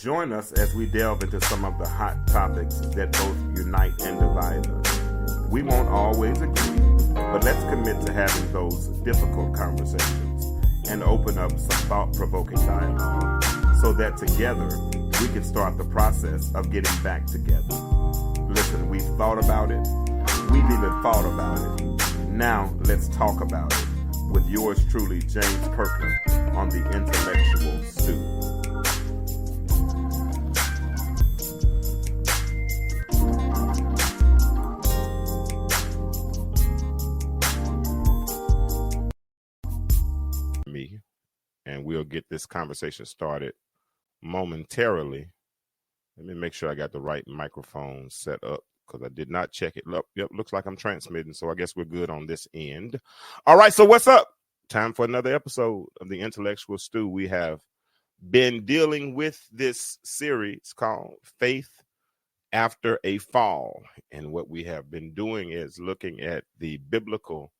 Join us as we delve into some of the hot topics that both unite and divide us. We won't always agree, but let's commit to having those difficult conversations and open up some thought-provoking dialogue so that together we can start the process of getting back together. Listen, we've thought about it. We've even thought about it. Now let's talk about it with yours truly, James Kirkland, on the Intellectual Stew. And we'll get this conversation started momentarily. Let me make sure I got the right microphone set up because I did not check it. Yep, looks like I'm transmitting, so I guess we're good on this end. All right, so what's up? Time for another episode of the Intellectual Stew. We have been dealing with this series called Faith After a Fall. And what we have been doing is looking at the biblical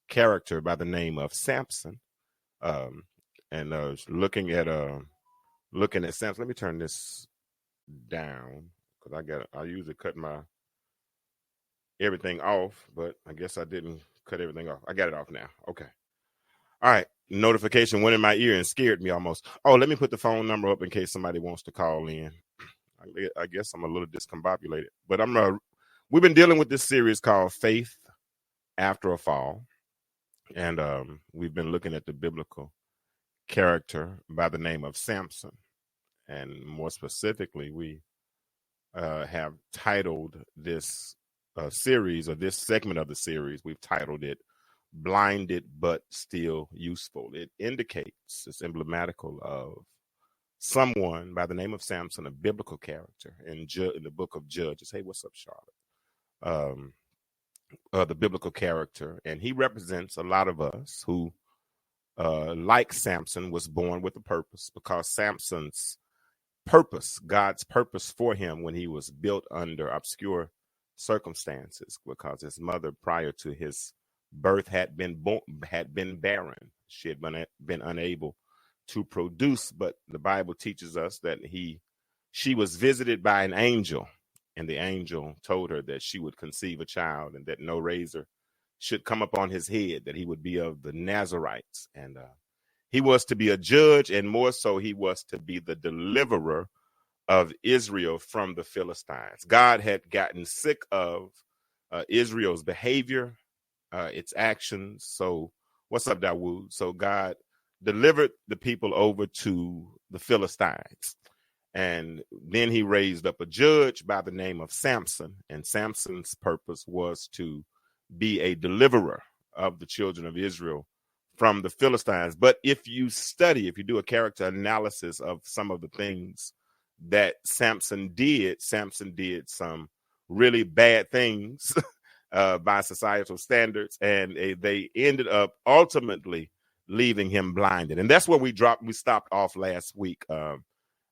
character by the name of Samson. Looking at Samson. Let me turn this down because I usually cut everything off, but I guess I didn't cut everything off. I got it off now. Okay. All right. Notification went in my ear and scared me almost. Oh, let me put the phone number up in case somebody wants to call in. I guess I'm a little discombobulated, but we've been dealing with this series called Faith After a Fall. And we've been looking at the biblical character by the name of Samson. And more specifically, we have titled this series, or this segment of the series, we've titled it Blinded But Still Useful. It indicates, it's emblematical of someone by the name of Samson, a biblical character in the book of Judges. Hey, what's up, Charlotte? The biblical character, and he represents a lot of us who, like Samson, was born with a purpose, because Samson's purpose, God's purpose for him when he was built under obscure circumstances, because his mother prior to his birth had been barren. She had been unable to produce, but the Bible teaches us that she was visited by an angel. And the angel told her that she would conceive a child and that no razor should come upon his head, that he would be of the Nazarites. And he was to be a judge, and more so, he was to be the deliverer of Israel from the Philistines. God had gotten sick of Israel's behavior, its actions. So what's up, Dawood? So God delivered the people over to the Philistines. And then he raised up a judge by the name of Samson. And Samson's purpose was to be a deliverer of the children of Israel from the Philistines. But if you do a character analysis of some of the things that Samson did some really bad things by societal standards. And they ended up ultimately leaving him blinded. And that's where we stopped off last week.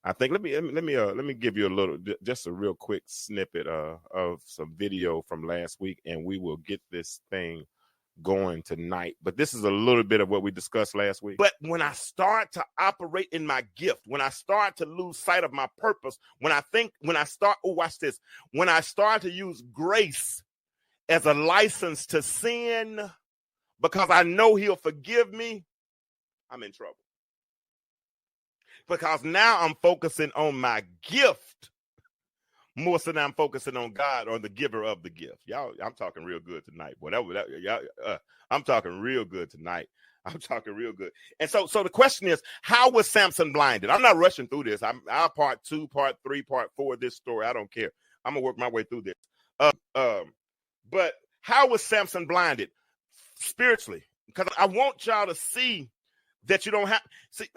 I think let me give you just a real quick snippet of some video from last week, and we will get this thing going tonight. But this is a little bit of what we discussed last week. But when I start to operate in my gift, when I start to lose sight of my purpose, when I start to use grace as a license to sin because I know he'll forgive me, I'm in trouble. Because now I'm focusing on my gift more so than I'm focusing on God or the giver of the gift. Y'all, I'm talking real good tonight. Boy, I'm talking real good tonight. I'm talking real good. And so the question is, how was Samson blinded? I'm not rushing through this. I'll part 2, part 3, part 4 of this story. I don't care. I'm going to work my way through this. But how was Samson blinded? Spiritually. Because I want y'all to see that you don't have... See...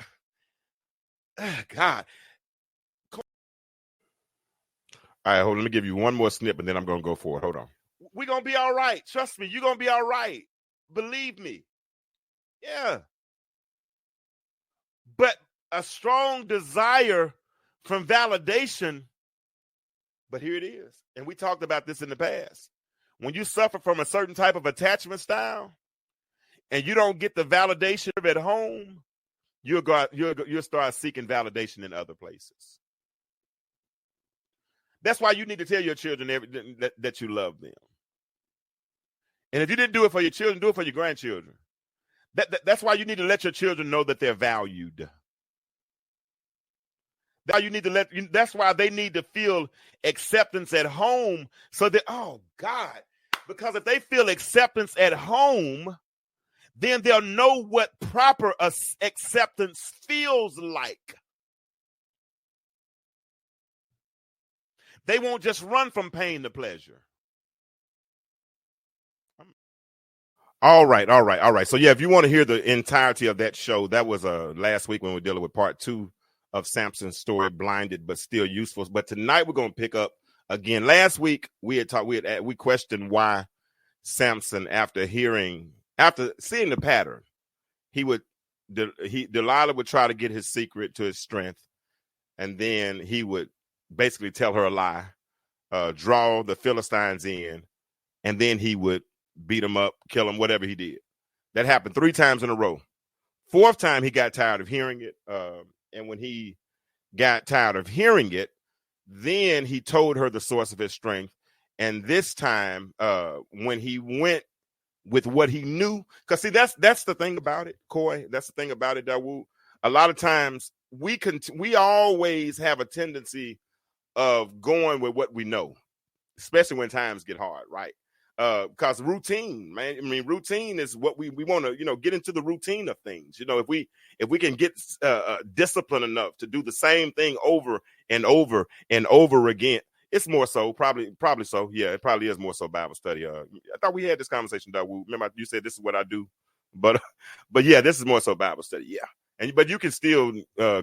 God. All right, hold on. Let me give you one more snip and then I'm going to go for it. Hold on. We're going to be all right. Trust me. You're going to be all right. Believe me. Yeah. But a strong desire from validation. But here it is. And we talked about this in the past. When you suffer from a certain type of attachment style and you don't get the validation at home, you'll start seeking validation in other places. That's why you need to tell your children that you love them. And if you didn't do it for your children, do it for your grandchildren. That's why you need to let your children know that they're valued. That's why they need to feel acceptance at home, so that, oh God, because if they feel acceptance at home, then they'll know what proper acceptance feels like. They won't just run from pain to pleasure. All right. So yeah, if you want to hear the entirety of that show, that was last week when we were dealing with part 2 of Samson's story, blinded but still useful. But tonight we're going to pick up again. Last week we questioned why Samson, after seeing the pattern, Delilah would try to get his secret to his strength, and then he would basically tell her a lie, draw the Philistines in, and then he would beat him up, kill him, whatever he did. That happened 3 times in a row. 4th time, he got tired of hearing it. And when he got tired of hearing it, then he told her the source of his strength. And this time, when he went with what he knew, because see, that's the thing about it, Coy. That's the thing about it, Dawood. A lot of times we always have a tendency of going with what we know, especially when times get hard, right? Because routine, man. I mean, routine is what we want to, get into the routine of things. If we can get disciplined enough to do the same thing over and over and over again, it's more so probably so. Yeah, it probably is more so Bible study. I thought we had this conversation, Dawood. Remember you said this is what I do, but yeah, this is more so Bible study. Yeah. But you can still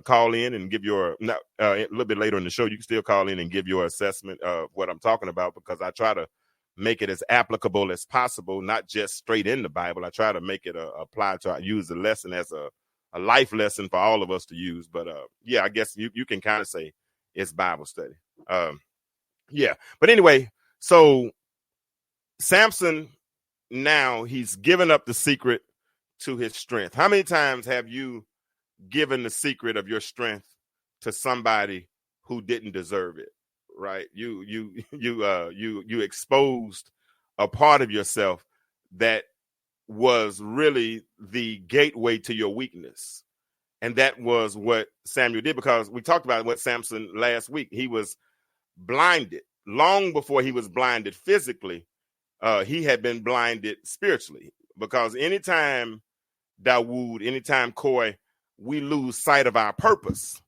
call in and give a little bit later in the show, you can still call in and give your assessment of what I'm talking about, because I try to make it as applicable as possible, not just straight in the Bible. I try to make it apply to use the lesson as a life lesson for all of us to use. But yeah, I guess you can kind of say it's Bible study. Yeah. But anyway, so Samson, now he's given up the secret to his strength. How many times have you given the secret of your strength to somebody who didn't deserve it? Right. You exposed a part of yourself that was really the gateway to your weakness. And that was what Samuel did, because we talked about what Samson last week. He was blinded long before he was blinded physically. He had been blinded spiritually, because anytime, Dawood, anytime, Coy, we lose sight of our purpose.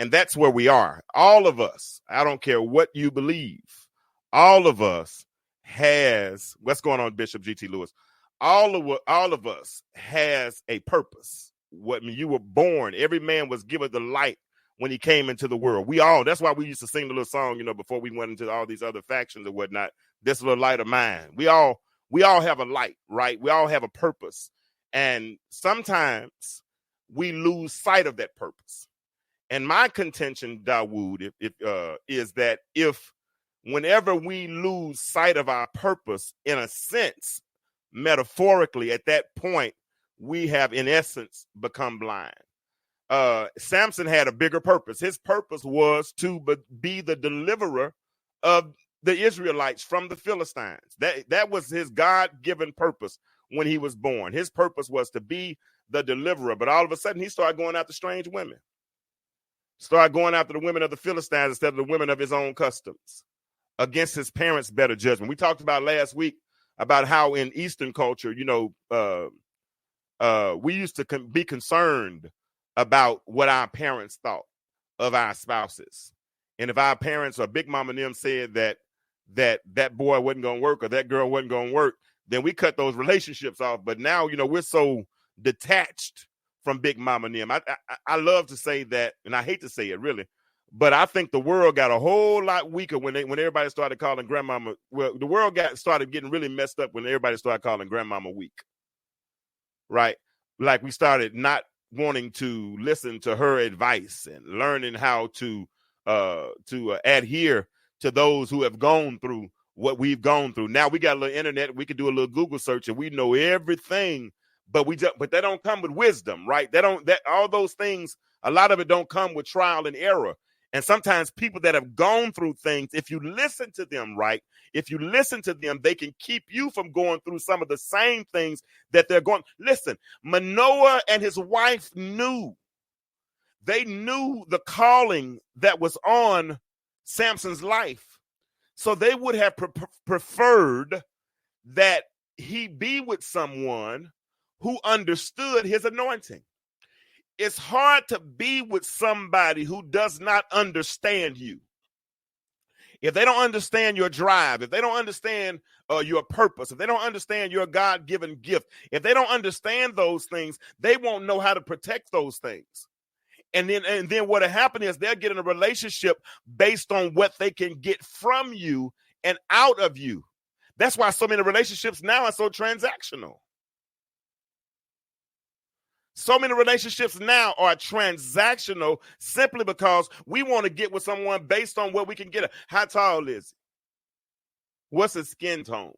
And that's where we are. All of us, I don't care what you believe, all of us has, what's going on, Bishop G.T. Lewis? All of us has a purpose. When you were born, every man was given the light when he came into the world. That's why we used to sing the little song, before we went into all these other factions and whatnot. This little light of mine. We all have a light, right? We all have a purpose. And sometimes we lose sight of that purpose. And my contention, Dawood, is that whenever we lose sight of our purpose, in a sense, metaphorically, at that point, we have, in essence, become blind. Samson had a bigger purpose. His purpose was to be the deliverer of the Israelites from the Philistines. That was his God-given purpose when he was born. His purpose was to be the deliverer. But all of a sudden, he started going after strange women. Started going after the women of the Philistines instead of the women of his own customs, against his parents' better judgment. We talked about last week about how in Eastern culture, we used to be concerned about what our parents thought of our spouses. And if our parents or Big Mama and them said that boy wasn't going to work or that girl wasn't going to work, then we cut those relationships off. But now, we're so detached from Big Mama and them. I love to say that, and I hate to say it really, but I think the world got a whole lot weaker when everybody started calling grandmama. Well, the world started getting really messed up when everybody started calling grandmama weak. Right? Like we started not wanting to listen to her advice and learning how to adhere to those who have gone through what we've gone through. Now we got a little internet. We can do a little Google search and we know everything, but they don't come with wisdom, right? All those things, a lot of it don't come with trial and error. And sometimes people that have gone through things, if you listen to them right, if you listen to them, they can keep you from going through some of the same things that they're going. Listen, Manoah and his wife knew. They knew the calling that was on Samson's life. So they would have preferred that he be with someone who understood his anointing. It's hard to be with somebody who does not understand you. If they don't understand your drive, if they don't understand your purpose, if they don't understand your God-given gift, if they don't understand those things, they won't know how to protect those things. And then what'll happen is they'll get in a relationship based on what they can get from you and out of you. That's why so many relationships now are so transactional. So many relationships now are transactional simply because we want to get with someone based on what we can get. How tall is he? What's his skin tone?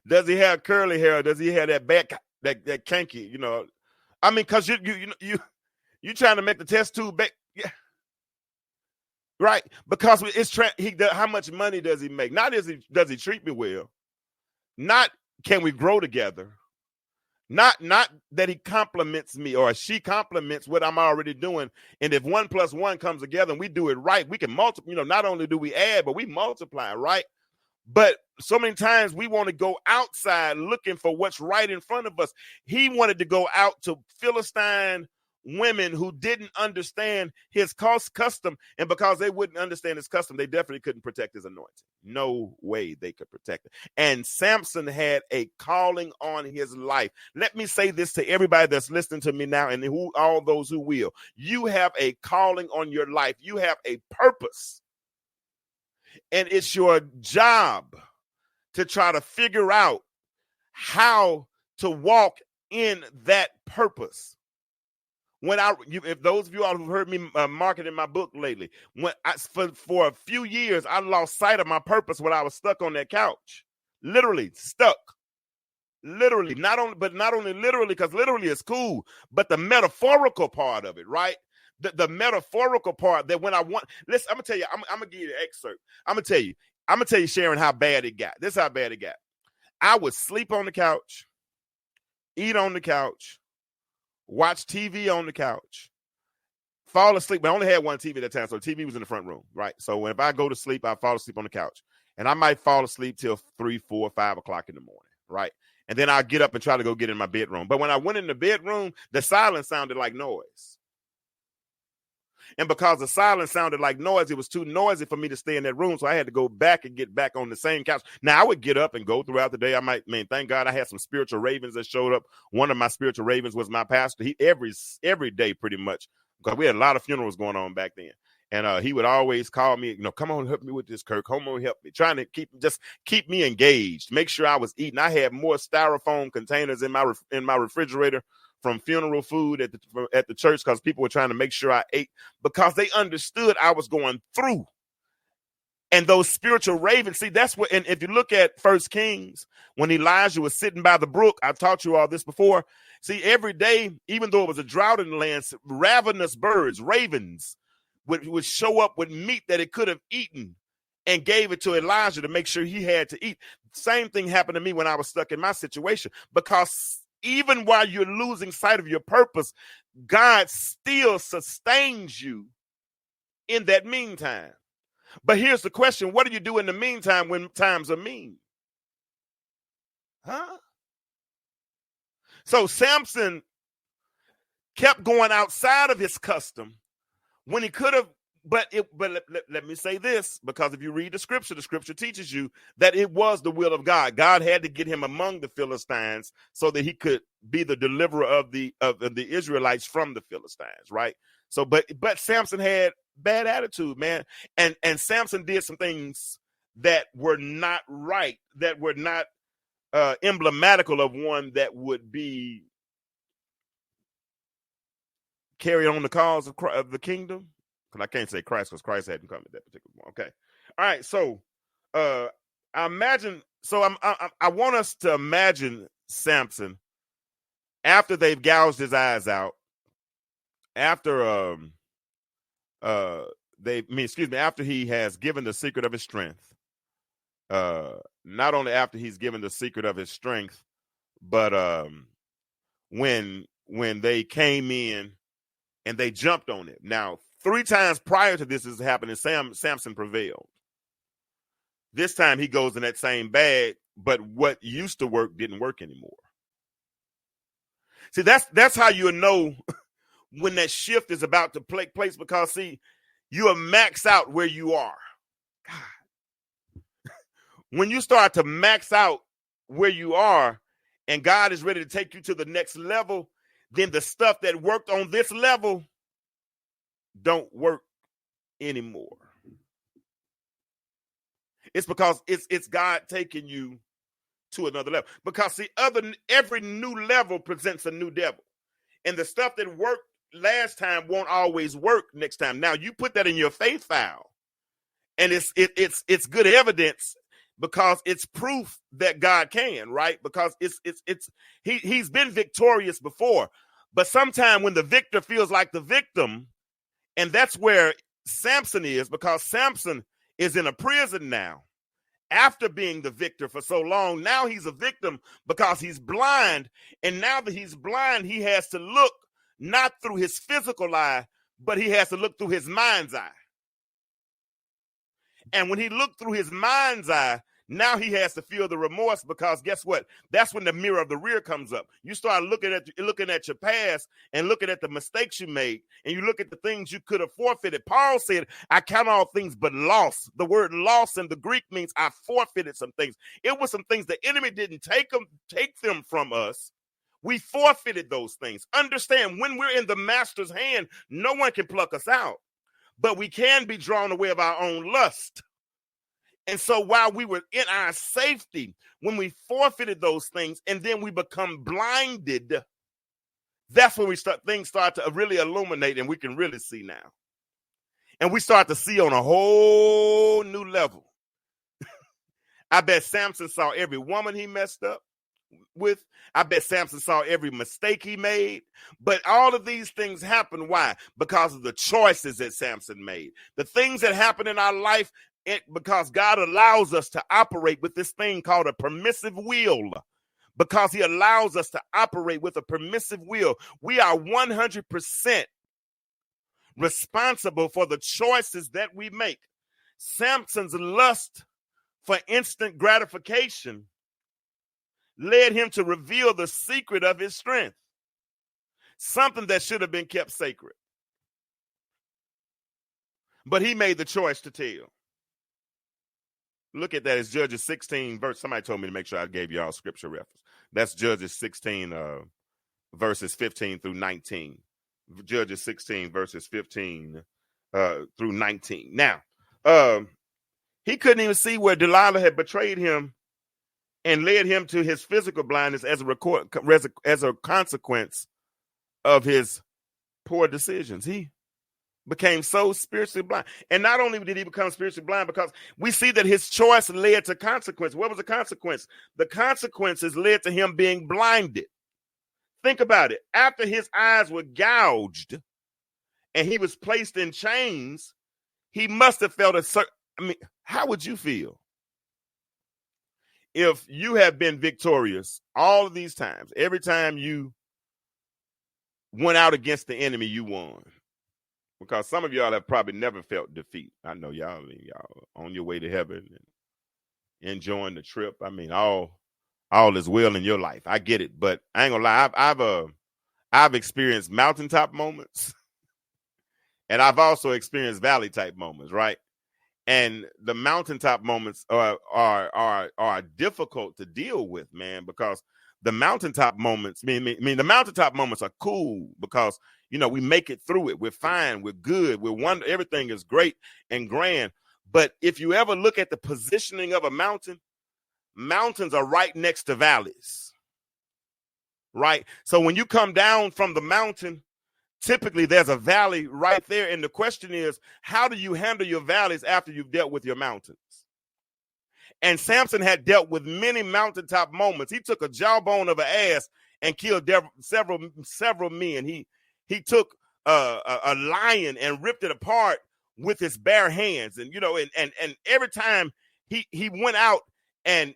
Does he have curly hair? Does he have that back, that kinky? You know, I mean, because you trying to make the test tube back, yeah. Right? Because it's how much money does he make? Not does he treat me well? Not can we grow together? Not that he compliments me or she compliments what I'm already doing. And if 1 + 1 comes together and we do it right, we can multiply. You know, not only do we add, but we multiply, right? But so many times we want to go outside looking for what's right in front of us. He wanted to go out to Philistine women who didn't understand his custom. And because they wouldn't understand his custom, they definitely couldn't protect his anointing. No way they could protect it. And Samson had a calling on his life. Let me say this to everybody that's listening to me now and all those who will. You have a calling on your life. You have a purpose. And it's your job to try to figure out how to walk in that purpose. If those of you all who've heard me marketing my book lately, for a few years, I lost sight of my purpose when I was stuck on that couch, literally stuck. Literally, not only literally, because literally is cool, but the metaphorical part of it, right? The metaphorical part that when I want, listen, I'm gonna tell you, I'm gonna give you an excerpt. I'm gonna tell you, Sharon, how bad it got. This is how bad it got. I would sleep on the couch, eat on the couch, watch TV on the couch, fall asleep. But I only had one TV at that time, so the TV was in the front room, right? So if I go to sleep, I fall asleep on the couch, and I might fall asleep till 3, 4, 5 o'clock in the morning, right? And then I'll get up and try to go get in my bedroom. But when I went in the bedroom, the silence sounded like noise. And because the silence sounded like noise, it was too noisy for me to stay in that room. So I had to go back and get back on the same couch. Now I would get up and go throughout the day. Thank God I had some spiritual ravens that showed up. One of my spiritual ravens was my pastor. He every day pretty much, because we had a lot of funerals going on back then. And he would always call me, come on, help me with this, Kirk. Come on, help me. Trying to keep me engaged, make sure I was eating. I had more styrofoam containers in my refrigerator from funeral food at the church, because people were trying to make sure I ate, because they understood I was going through. And those spiritual ravens, see, that's what, and if you look at 1 Kings, when Elijah was sitting by the brook, I've taught you all this before. See, every day, even though it was a drought in the land, ravenous birds, ravens, would show up with meat that it could have eaten and gave it to Elijah to make sure he had to eat. Same thing happened to me when I was stuck in my situation, because even while you're losing sight of your purpose, God still sustains you in that meantime. But here's the question: what do you do in the meantime when times are mean? Huh? So Samson kept going outside of his custom when he could have. But let me say this, because if you read the scripture teaches you that it was the will of God. God had to get him among the Philistines so that he could be the deliverer of the Israelites from the Philistines, right? So, but Samson had bad attitude, man, and Samson did some things that were not right, that were not emblematical of one that would be carry on the cause of the kingdom. I can't say Christ, because Christ hadn't come at that particular point. Okay. All right. So I imagine, I want us to imagine Samson after they've gouged his eyes out, after after he has given the secret of his strength, not only after he's given the secret of his strength, but when they came in and they jumped on it. Now, 3 times prior to this is happening, Samson prevailed. This time he goes in that same bag, but what used to work didn't work anymore. See, that's how you know when that shift is about to take place, because see, you are maxed out where you are. God. When you start to max out where you are and God is ready to take you to the next level, then the stuff that worked on this level don't work anymore. It's because it's God taking you to another level. Because see, every new level presents a new devil. And the stuff that worked last time won't always work next time. Now you put that in your faith file, and it's good evidence, because it's proof that God can, right? Because he's been victorious before. But sometimes when the victor feels like the victim, and that's where Samson is, because Samson is in a prison now. After being the victor for so long, now he's a victim because he's blind. And now that he's blind, he has to look not through his physical eye, but he has to look through his mind's eye. And when he looked through his mind's eye, now he has to feel the remorse, because guess what? That's when the mirror of the rear comes up. You start looking at your past and looking at the mistakes you made, and you look at the things you could have forfeited. Paul said, I count all things but loss. The word loss in the Greek means I forfeited some things. It was some things the enemy didn't take them from us. We forfeited those things. Understand, when we're in the master's hand, no one can pluck us out, but we can be drawn away of our own lust. And so while we were in our safety, when we forfeited those things and then we become blinded, that's when things start to really illuminate, and we can really see now. And we start to see on a whole new level. I bet Samson saw every woman he messed up with. I bet Samson saw every mistake he made. But all of these things happen. Why? Because of the choices that Samson made. The things that happen in our life, because God allows us to operate with this thing called a permissive will. Because he allows us to operate with a permissive will, we are 100% responsible for the choices that we make. Samson's lust for instant gratification led him to reveal the secret of his strength, something that should have been kept sacred. But he made the choice to tell. Look at that. It's Judges 16 verse. Somebody told me to make sure I gave y'all scripture reference. That's Judges 16 verses 15 through 19. Judges 16 verses 15 through 19. Now, he couldn't even see where Delilah had betrayed him and led him to his physical blindness as a consequence of his poor decisions. He became so spiritually blind. And not only did he become spiritually blind, because we see that his choice led to consequence. What was the consequence? The consequences led to him being blinded. Think about it. After his eyes were gouged and he was placed in chains, he must have felt how would you feel if you have been victorious all of these times? Every time you went out against the enemy, you won. Because some of y'all have probably never felt defeat. I know y'all on your way to heaven and enjoying the trip. I mean, all is well in your life. I get it, but I ain't gonna lie. I've experienced mountaintop moments, and I've also experienced valley type moments, right? And the mountaintop moments are difficult to deal with, man, because the mountaintop moments, the mountaintop moments are cool because, we make it through it. We're fine. We're good. Everything is great and grand. But if you ever look at the positioning of a mountain, mountains are right next to valleys, right? So when you come down from the mountain, typically there's a valley right there. And the question is, how do you handle your valleys after you've dealt with your mountains? And Samson had dealt with many mountaintop moments. He took a jawbone of an ass and killed several men. He took a lion and ripped it apart with his bare hands. And, and every time he went out and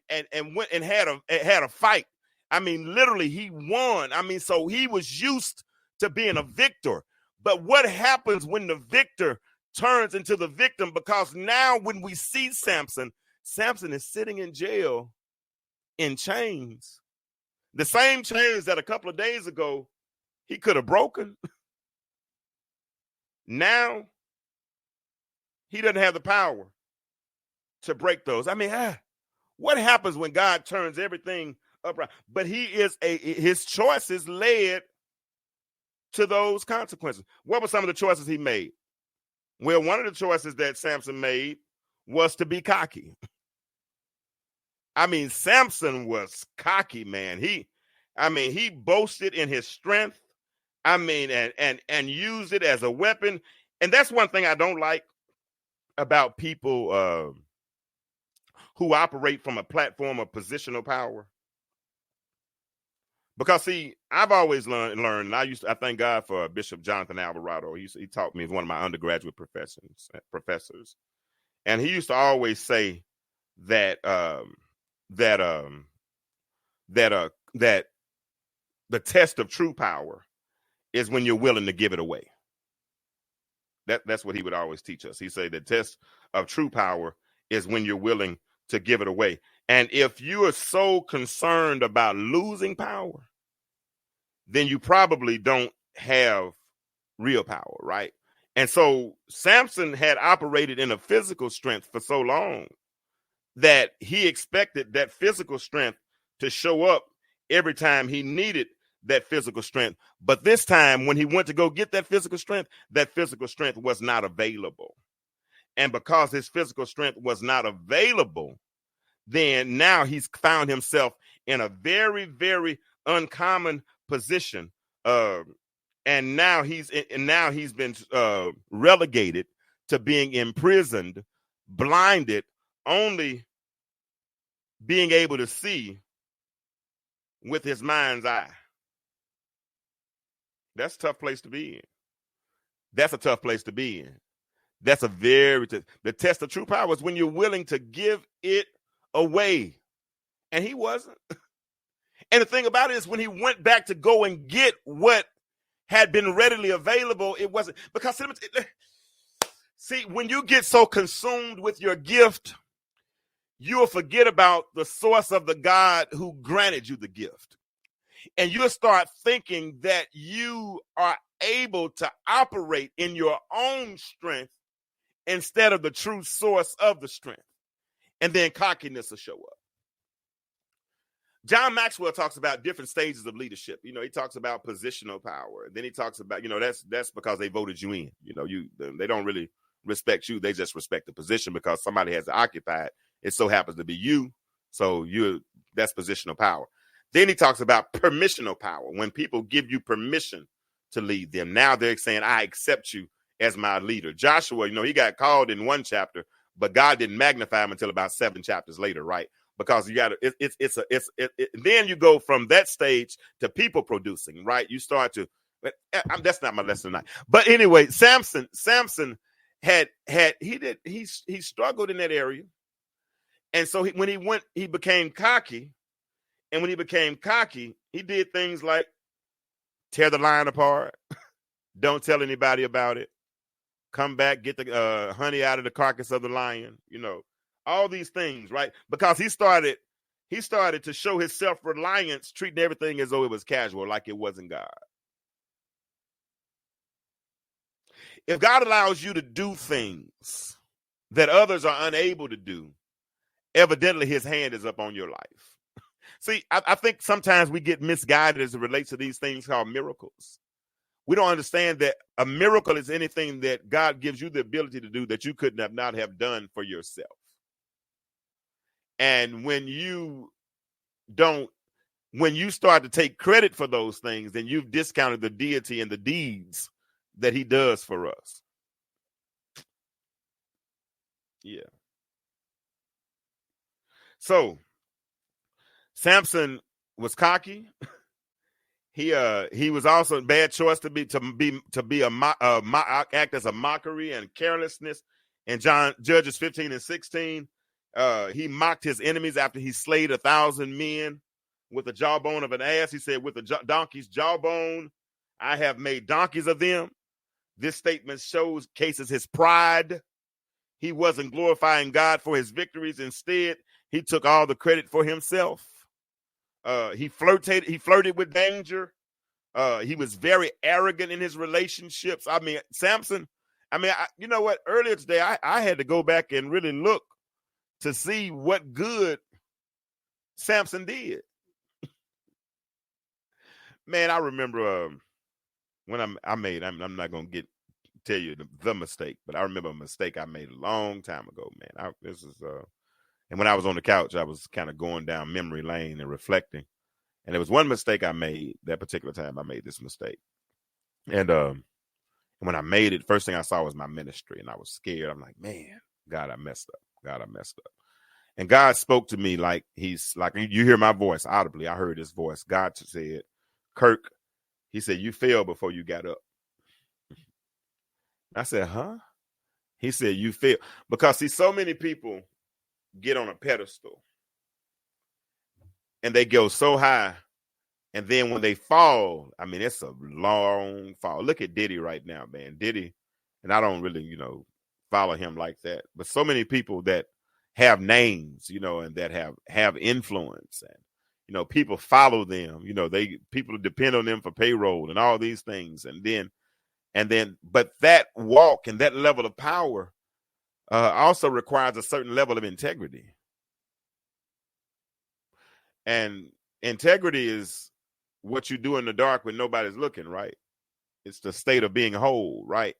went and had a fight, I mean, literally he won. I mean, so he was used to being a victor. But what happens when the victor turns into the victim? Because now when we see Samson is sitting in jail in chains. The same chains that a couple of days ago he could have broken. Now he doesn't have the power to break those. I mean, what happens when God turns everything upright? But his choices led to those consequences. What were some of the choices he made? Well, one of the choices that Samson made was to be cocky. I mean, Samson was cocky, man. He boasted in his strength. I mean, and used it as a weapon. And that's one thing I don't like about people who operate from a platform of positional power. Because, see, I've always learned, and I thank God for Bishop Jonathan Alvarado. He taught me as one of my undergraduate professors. And he used to always say that the test of true power is when you're willing to give it away. That's what he would always teach us. He said the test of true power is when you're willing to give it away. And if you are so concerned about losing power, then you probably don't have real power, right? And so Samson had operated in a physical strength for so long that he expected that physical strength to show up every time he needed that physical strength. But this time, when he went to go get that physical strength was not available. And because his physical strength was not available, then now he's found himself in a very, very uncommon position. And now he's been relegated to being imprisoned, blinded, only being able to see with his mind's eye. That's a tough place to be in. That's a tough place to be in. That's the test of true power is when you're willing to give it away. And he wasn't. And the thing about it is when he went back to go and get what had been readily available, it wasn't. Because, see, when you get so consumed with your gift, you'll forget about the source of the God who granted you the gift. And you'll start thinking that you are able to operate in your own strength instead of the true source of the strength. And then cockiness will show up. John Maxwell talks about different stages of leadership. He talks about positional power. Then he talks about, that's because they voted you in. They don't really respect you. They just respect the position because somebody has to occupy it. It so happens to be you. So that's positional power. Then he talks about permissional power. When people give you permission to lead them, now they're saying, I accept you as my leader. Joshua, he got called in one chapter, but God didn't magnify him until about 7 chapters later, right? Because you got to, then you go from that stage to people producing, right? You start to, that's not my lesson tonight. But anyway, Samson he struggled in that area. And so when he became cocky. And when he became cocky, he did things like tear the lion apart, don't tell anybody about it, come back, get the honey out of the carcass of the lion, all these things, right? Because he started to show his self-reliance, treating everything as though it was casual, like it wasn't God. If God allows you to do things that others are unable to do, evidently his hand is up on your life. See, I think sometimes we get misguided as it relates to these things called miracles. We don't understand that a miracle is anything that God gives you the ability to do that you could not have done for yourself. And when you start to take credit for those things, then you've discounted the deity and the deeds that he does for us. Yeah. So Samson was cocky. He was also a bad choice to act as a mockery and carelessness. In Judges 15 and 16, he mocked his enemies after he slayed 1,000 men with the jawbone of an ass. He said, with the donkey's jawbone, I have made donkeys of them. This statement showcases his pride. He wasn't glorifying God for his victories. Instead, he took all the credit for himself. He flirted with danger. He was very arrogant in his relationships. I mean, Samson, you know what? Earlier today, I had to go back and really look to see what good Samson did. Man, I remember when I'm not going to tell you the mistake, but I remember a mistake I made a long time ago, man. And when I was on the couch, I was kind of going down memory lane and reflecting. And there was one mistake I made that particular time. I made this mistake. And when I made it, first thing I saw was my ministry, and I was scared. I'm like, man, God, I messed up. And God spoke to me like he's like, you hear my voice audibly. I heard his voice. God said, Kirk, he said, you fell before you got up. I said, huh? He said, you fail. Because see, so many people get on a pedestal and they go so high. And then when they fall, I mean, it's a long fall. Look at Diddy right now, man. Diddy, and I don't really, follow him like that. But so many people that have names, and that have influence, and people follow them. People depend on them for payroll and all these things. But that walk and that level of power also requires a certain level of integrity. And integrity is what you do in the dark when nobody's looking, right? It's the state of being whole, right?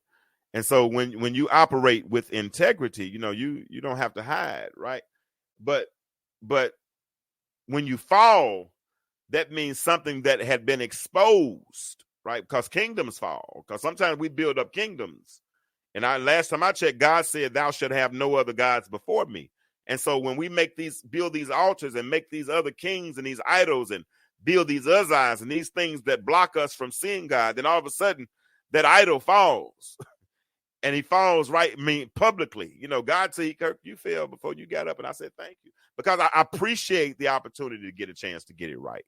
And so when you operate with integrity, you don't have to hide, right? But when you fall, that means something that had been exposed, right? Because kingdoms fall. Because sometimes we build up kingdoms. And last time I checked, God said, thou shalt have no other gods before me. And so when we build these altars and make these other kings and these idols and build these uzzahs and these things that block us from seeing God, then all of a sudden that idol falls. And he falls publicly. God said, Kirk, you fell before you got up. And I said, thank you. Because I appreciate the opportunity to get a chance to get it right.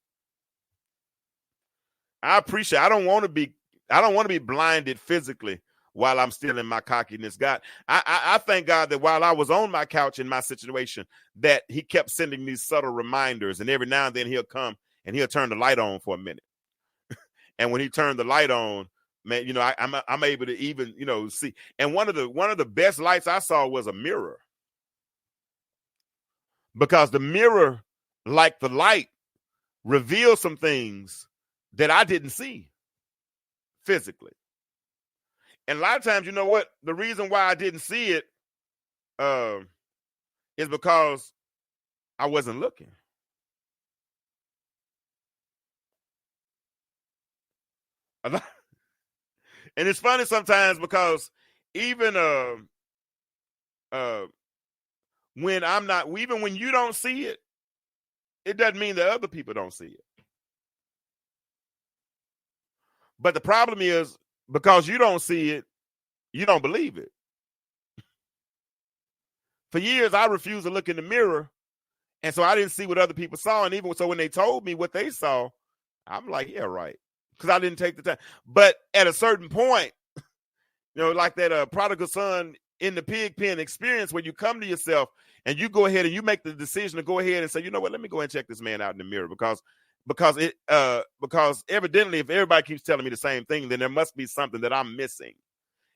I don't want to be blinded physically while I'm still in my cockiness. God, I thank God that while I was on my couch in my situation, that he kept sending these subtle reminders. And every now and then he'll come and he'll turn the light on for a minute. And when he turned the light on, man, I'm able to even, see. And one of the best lights I saw was a mirror. Because the mirror, like the light, reveals some things that I didn't see physically. And a lot of times, you know what? The reason why I didn't see it is because I wasn't looking. And it's funny sometimes because even when you don't see it, it doesn't mean that other people don't see it. But the problem is, because you don't see it, you don't believe it. For years, I refused to look in the mirror, and so I didn't see what other people saw. And even so, when they told me what they saw, I'm like, yeah, right, because I didn't take the time. But at a certain point, like that prodigal son in the pig pen experience, where you come to yourself and you go ahead and you make the decision to go ahead and say, you know what, let me go and check this man out in the mirror, because evidently, if everybody keeps telling me the same thing, then there must be something that I'm missing.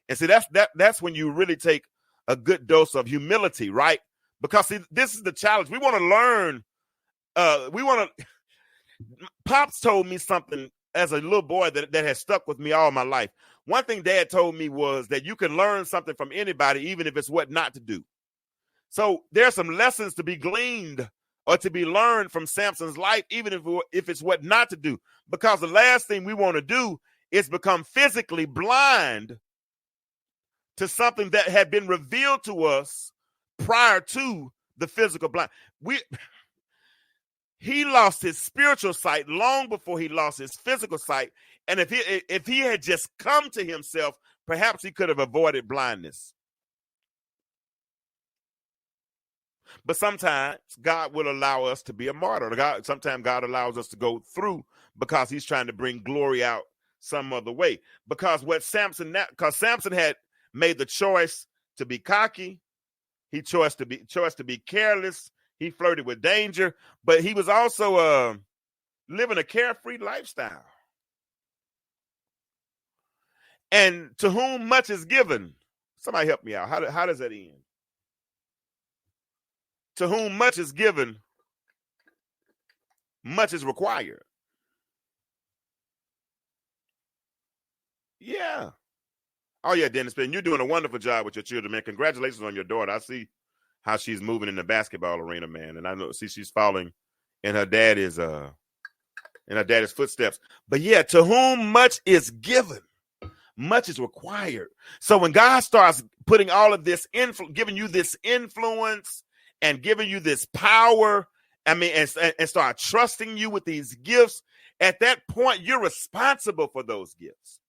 And see, that's when you really take a good dose of humility, right? Because see, this is the challenge. We want to learn. Pops told me something as a little boy that has stuck with me all my life. One thing Dad told me was that you can learn something from anybody, even if it's what not to do. So there's some lessons to be gleaned or to be learned from Samson's life, even if it's what not to do. Because the last thing we want to do is become physically blind to something that had been revealed to us prior to the physical blind. He lost his spiritual sight long before he lost his physical sight. And if he had just come to himself, perhaps he could have avoided blindness. But sometimes God will allow us to be a martyr. Sometimes God allows us to go through because he's trying to bring glory out some other way. Because Samson had made the choice to be cocky. He chose to be careless. He flirted with danger, but he was also living a carefree lifestyle. And to whom much is given, somebody help me out. How does that end? To whom much is given, much is required. Yeah. Oh, yeah, Dennis Ben, you're doing a wonderful job with your children, man. Congratulations on your daughter. I see how she's moving in the basketball arena, man. And I know she's following in her daddy's footsteps. But yeah, to whom much is given, much is required. So when God starts putting all of this giving you this influence and giving you this power, and start trusting you with these gifts, at that point, you're responsible for those gifts.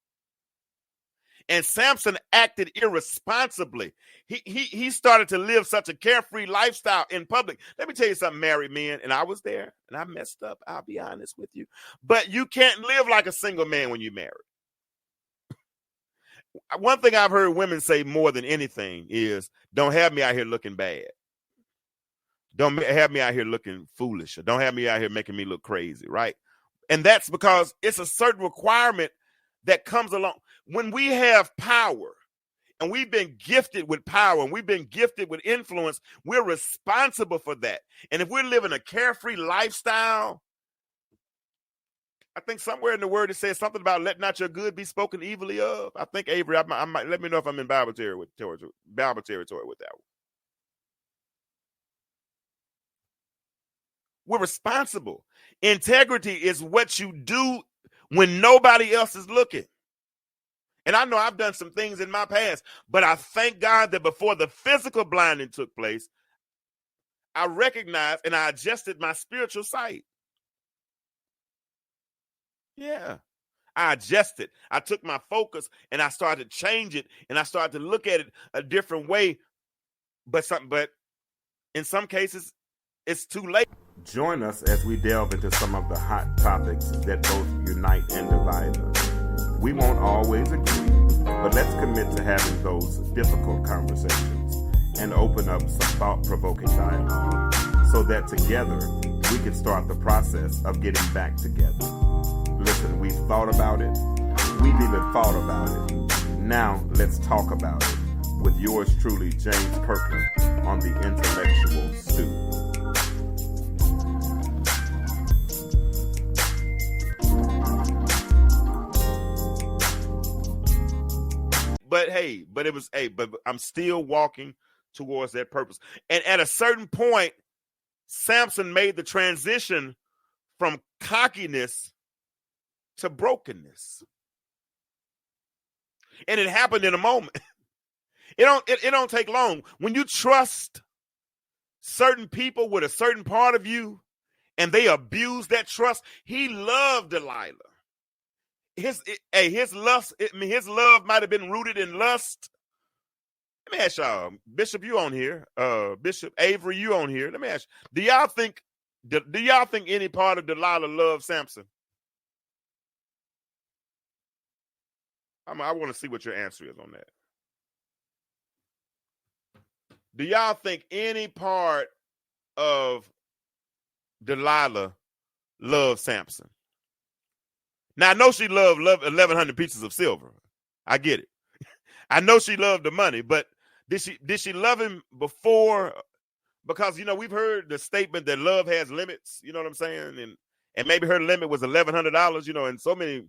And Samson acted irresponsibly. He started to live such a carefree lifestyle in public. Let me tell you something, married men, and I was there, and I messed up. I'll be honest with you. But you can't live like a single man when you're married. One thing I've heard women say more than anything is, don't have me out here looking bad. Don't have me out here looking foolish. Or don't have me out here making me look crazy, right? And that's because it's a certain requirement that comes along. When we have power and we've been gifted with power and we've been gifted with influence, we're responsible for that. And if we're living a carefree lifestyle, I think somewhere in the word it says something about let not your good be spoken evilly of. I think, Avery, I might let me know if I'm in Bible territory with that one. We're responsible. Integrity is what you do when nobody else is looking. And I know I've done some things in my past, but I thank God that before the physical blinding took place, I recognized and I adjusted my spiritual sight. Yeah, I adjusted. I took my focus and I started to change it, and I started to look at it a different way. But in some cases, it's too late. Join us as we delve into some of the hot topics that both unite and divide us. We won't always agree, but let's commit to having those difficult conversations and open up some thought-provoking dialogue so that together we can start the process of getting back together. Listen, we've thought about it. We've even thought about it. Now let's talk about it with yours truly, James Kirkland, on the Intellectual Stew. But I'm still walking towards that purpose. And at a certain point, Samson made the transition from cockiness to brokenness. And it happened in a moment. It don't take long. When you trust certain people with a certain part of you and they abuse that trust, he loved Delilah. His love might have been rooted in lust. Let me ask y'all, Bishop, you on here? Bishop Avery, you on here? Let me ask you, do y'all think any part of Delilah loved Samson? I want to see what your answer is on that. Do y'all think any part of Delilah loved Samson? Now, I know she loved 1,100 pieces of silver. I get it. I know she loved the money, but did she love him before? Because, we've heard the statement that love has limits, you know what I'm saying? And maybe her limit was $1,100, and so many,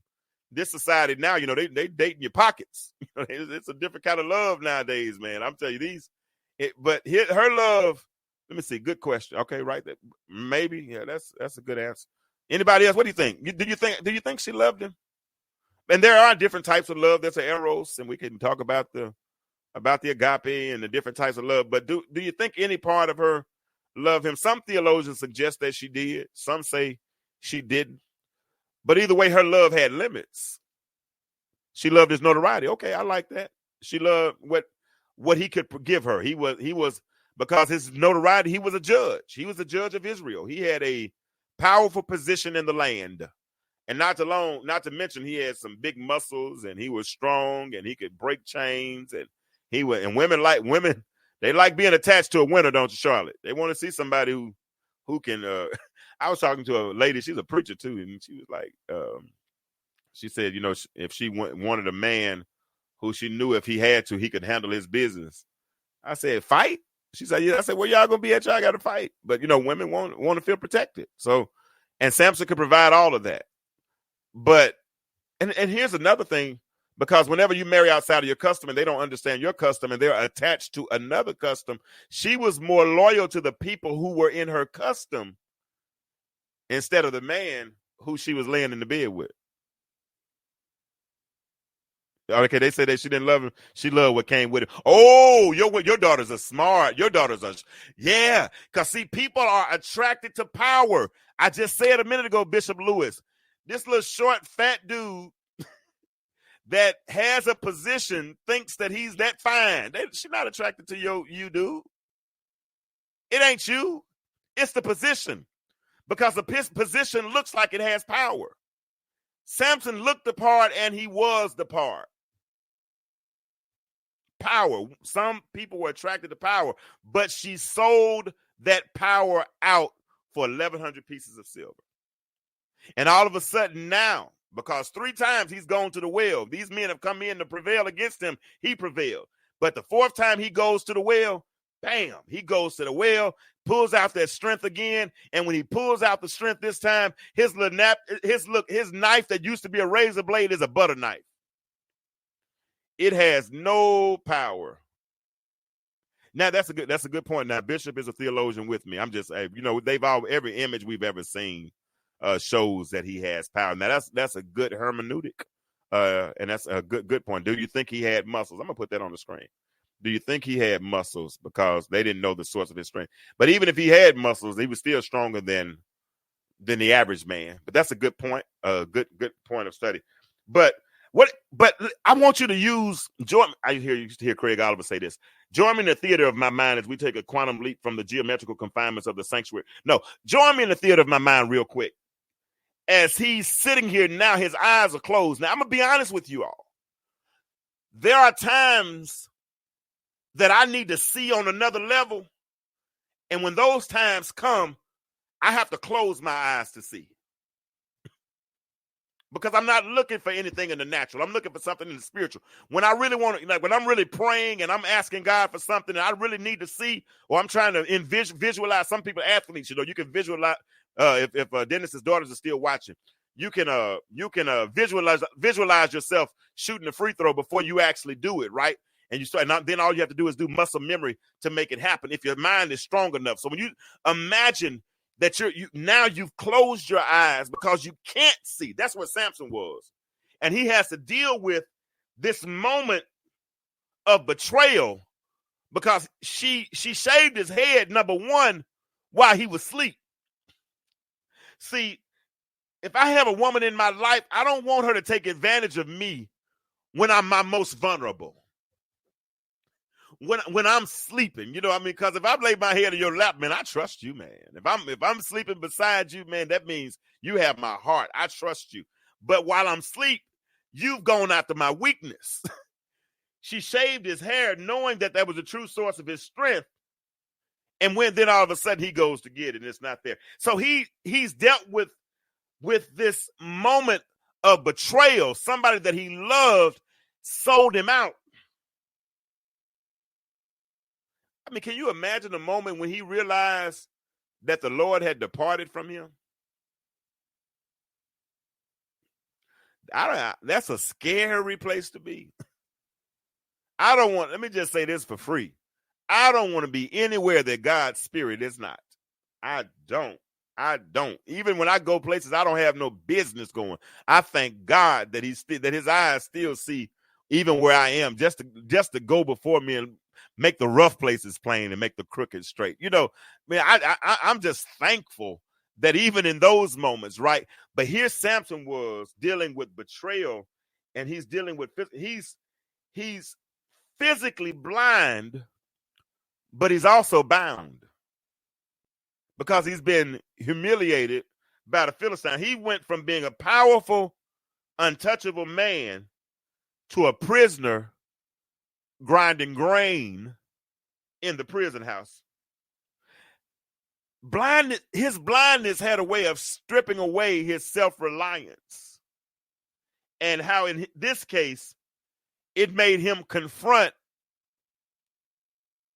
this society now, they date in your pockets. It's a different kind of love nowadays, man. I'm telling you, her love, let me see, good question. Okay, right there. Maybe, yeah, that's a good answer. Anybody else? What do you think? Do you think she loved him? And there are different types of love. There's an eros, and we can talk about the agape and the different types of love. But do you think any part of her love him. Some theologians suggest that she did. Some say she didn't. But either way, her love had limits. She loved his notoriety. Okay, I like that. She loved what he could give her. He was because his notoriety, he was a judge. He was a judge of Israel. He had a powerful position in the land. And not to mention he had some big muscles and he was strong and he could break chains and women, they like being attached to a winner, don't you, Charlotte? They want to see somebody who can I was talking to a lady, she's a preacher too, and she was like, she said, if she wanted a man who she knew if he had to, he could handle his business. I said, fight? She said, yeah. I said, well, y'all gonna be at y'all got to fight. But women want to feel protected. So, and Samson could provide all of that. But and here's another thing, because whenever you marry outside of your custom and they don't understand your custom and they're attached to another custom, she was more loyal to the people who were in her custom instead of the man who she was laying in the bed with. Okay, they say that she didn't love him. She loved what came with it. Oh, your daughters are smart. Your daughters are, yeah. Because, see, people are attracted to power. I just said a minute ago, Bishop Lewis, this little short, fat dude that has a position thinks that he's that fine. She's not attracted to you, dude. It ain't you. It's the position. Because the position looks like it has power. Samson looked the part and he was the part. Power. Some people were attracted to power, but she sold that power out for 1,100 pieces of silver. And all of a sudden now, because 3 times he's gone to the well, these men have come in to prevail against him, he prevailed. But the 4th time he goes to the well, bam, he goes to the well, pulls out that strength again. And when he pulls out the strength this time, his knife that used to be a razor blade is a butter knife. It has no power. Now that's a good point. Now Bishop is a theologian with me. I'm just, every image we've ever seen shows that he has power. Now that's a good hermeneutic, and that's a good point. Do you think he had muscles? I'm gonna put that on the screen. Do you think he had muscles? Because they didn't know the source of his strength. But even if he had muscles, he was still stronger than the average man. But that's a good point. A good point of study. But I want you to use join. I used to hear Craig Oliver say this. Join me in the theater of my mind as we take a quantum leap from the geometrical confinements of the sanctuary. No, join me in the theater of my mind real quick. As he's sitting here now, his eyes are closed. Now, I'm going to be honest with you all. There are times that I need to see on another level. And when those times come, I have to close my eyes to see. Because I'm not looking for anything in the natural. I'm looking for something in the spiritual. When I really want to, like when I'm really praying and I'm asking God for something that I really need to see, or I'm trying to visualize. Some people, athletes, you can visualize. If Dennis's daughters are still watching, you can visualize yourself shooting a free throw before you actually do it, right? And then all you have to do is do muscle memory to make it happen. If your mind is strong enough, so when you imagine that you've closed your eyes because you can't see. That's what Samson was. And he has to deal with this moment of betrayal because she shaved his head, number one, while he was asleep. See, if I have a woman in my life, I don't want her to take advantage of me when I'm my most vulnerable. When I'm sleeping, because if I lay my head in your lap, man, I trust you, man. If I'm sleeping beside you, man, that means you have my heart. I trust you. But while I'm asleep, you've gone after my weakness. She shaved his hair knowing that was the true source of his strength. And then all of a sudden he goes to get it and it's not there. So he's dealt with this moment of betrayal. Somebody that he loved sold him out. I mean, can you imagine the moment when he realized that the Lord had departed from him? That's a scary place to be. Let me just say this for free. I don't want to be anywhere that God's spirit is not. I don't. Even when I go places I don't have no business going, I thank God that his eyes still see even where I am, just to go before me and make the rough places plain and make the crooked straight. You know, man, I'm just thankful that even in those moments, right? But here Samson was dealing with betrayal, and he's dealing with he's physically blind, but he's also bound because he's been humiliated by the Philistine. He went from being a powerful, untouchable man to a prisoner grinding grain in the prison house. His blindness had a way of stripping away his self-reliance, and how in this case it made him confront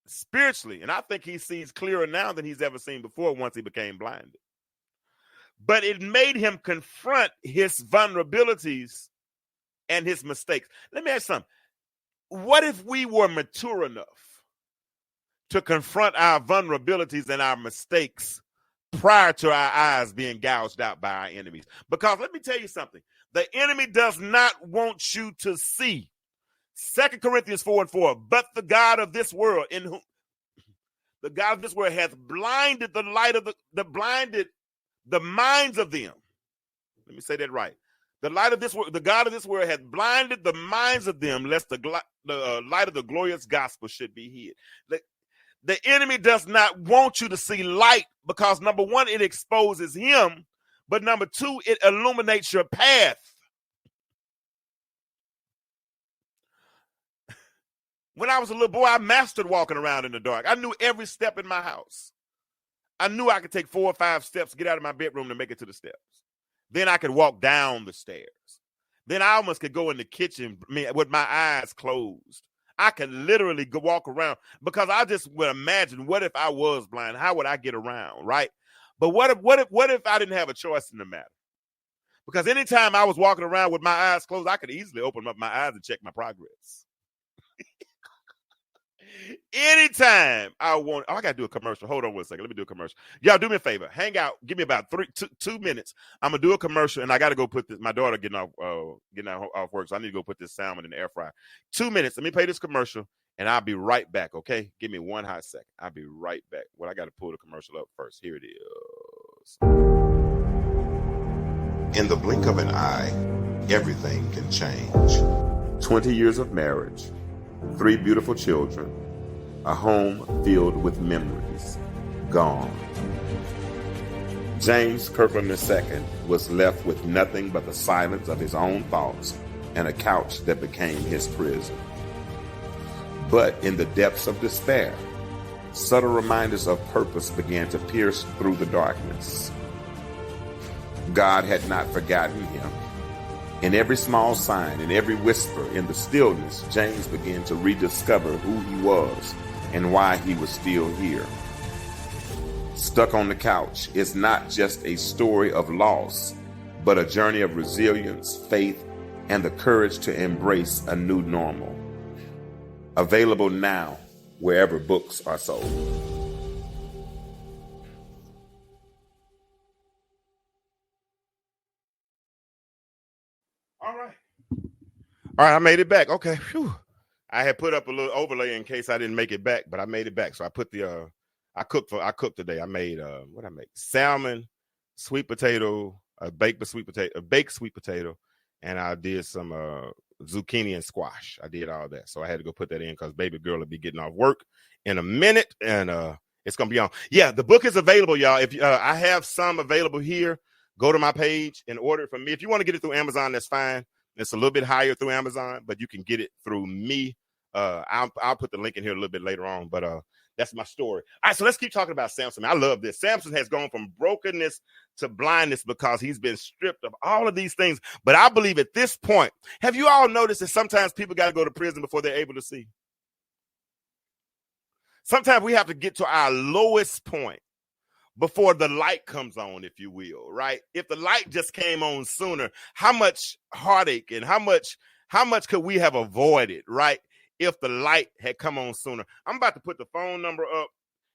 spiritually. And I think he sees clearer now than he's ever seen before once he became blinded. But it made him confront his vulnerabilities and his mistakes. Let me ask you something. What if we were mature enough to confront our vulnerabilities and our mistakes prior to our eyes being gouged out by our enemies? Because let me tell you something. The enemy does not want you to see. 2 Corinthians 4:4, but the God of this world, in whom the God of this world hath blinded the light of blinded the minds of them. Let me say that right. The light of this world, the God of this world hath blinded the minds of them, lest the light of the glorious gospel should be hid. The enemy does not want you to see light because, number one, it exposes him, but number two, it illuminates your path. When I was a little boy, I mastered walking around in the dark. I knew every step in my house. I knew I could take 4 or 5 steps, get out of my bedroom to make it to the steps. Then I could walk down the stairs. Then I almost could go in the kitchen with my eyes closed. I could literally go walk around because I just would imagine, what if I was blind? How would I get around, right? But what if I didn't have a choice in the matter? Because anytime I was walking around with my eyes closed, I could easily open up my eyes and check my progress. Anytime I want, I gotta do a commercial. Hold on 1 second. Let me do a commercial. Y'all do me a favor. Hang out. Give me about 2 minutes. I'm gonna do a commercial, and I gotta go put this. My daughter getting off work, so I need to go put this salmon in the air fryer. 2 minutes. Let me play this commercial, and I'll be right back. Okay? Give me 1 hot second. I'll be right back. Well, I gotta pull the commercial up first. Here it is. In the blink of an eye, everything can change. 20 years of marriage, 3 beautiful children, a home filled with memories, gone. James Kirkland II was left with nothing but the silence of his own thoughts and a couch that became his prison. But in the depths of despair, subtle reminders of purpose began to pierce through the darkness. God had not forgotten him. In every small sign, in every whisper, in the stillness, James began to rediscover who he was and why he was still here. Stuck on the Couch is not just a story of loss, but a journey of resilience, faith, and the courage to embrace a new normal. Available now wherever books are sold. All right, I made it back. Okay. Whew. I had put up a little overlay in case I didn't make it back, but I made it back. So I put the I cooked today. I made what I make? Salmon, sweet potato, a baked sweet potato, and I did some zucchini and squash. I did all that. So I had to go put that in because baby girl will be getting off work in a minute, and it's gonna be on. Yeah, the book is available, y'all. If I have some available here, go to my page and order it from me. If you want to get it through Amazon, that's fine. It's a little bit higher through Amazon, but you can get it through me. I'll put the link in here a little bit later on, but that's my story. All right, so let's keep talking about Samson. I love this. Samson has gone from brokenness to blindness because he's been stripped of all of these things. But I believe at this point, have you all noticed that sometimes people got to go to prison before they're able to see? Sometimes we have to get to our lowest point before the light comes on, if you will, right? If the light just came on sooner, how much heartache and how much could we have avoided, right? If the light had come on sooner. I'm about to put the phone number up,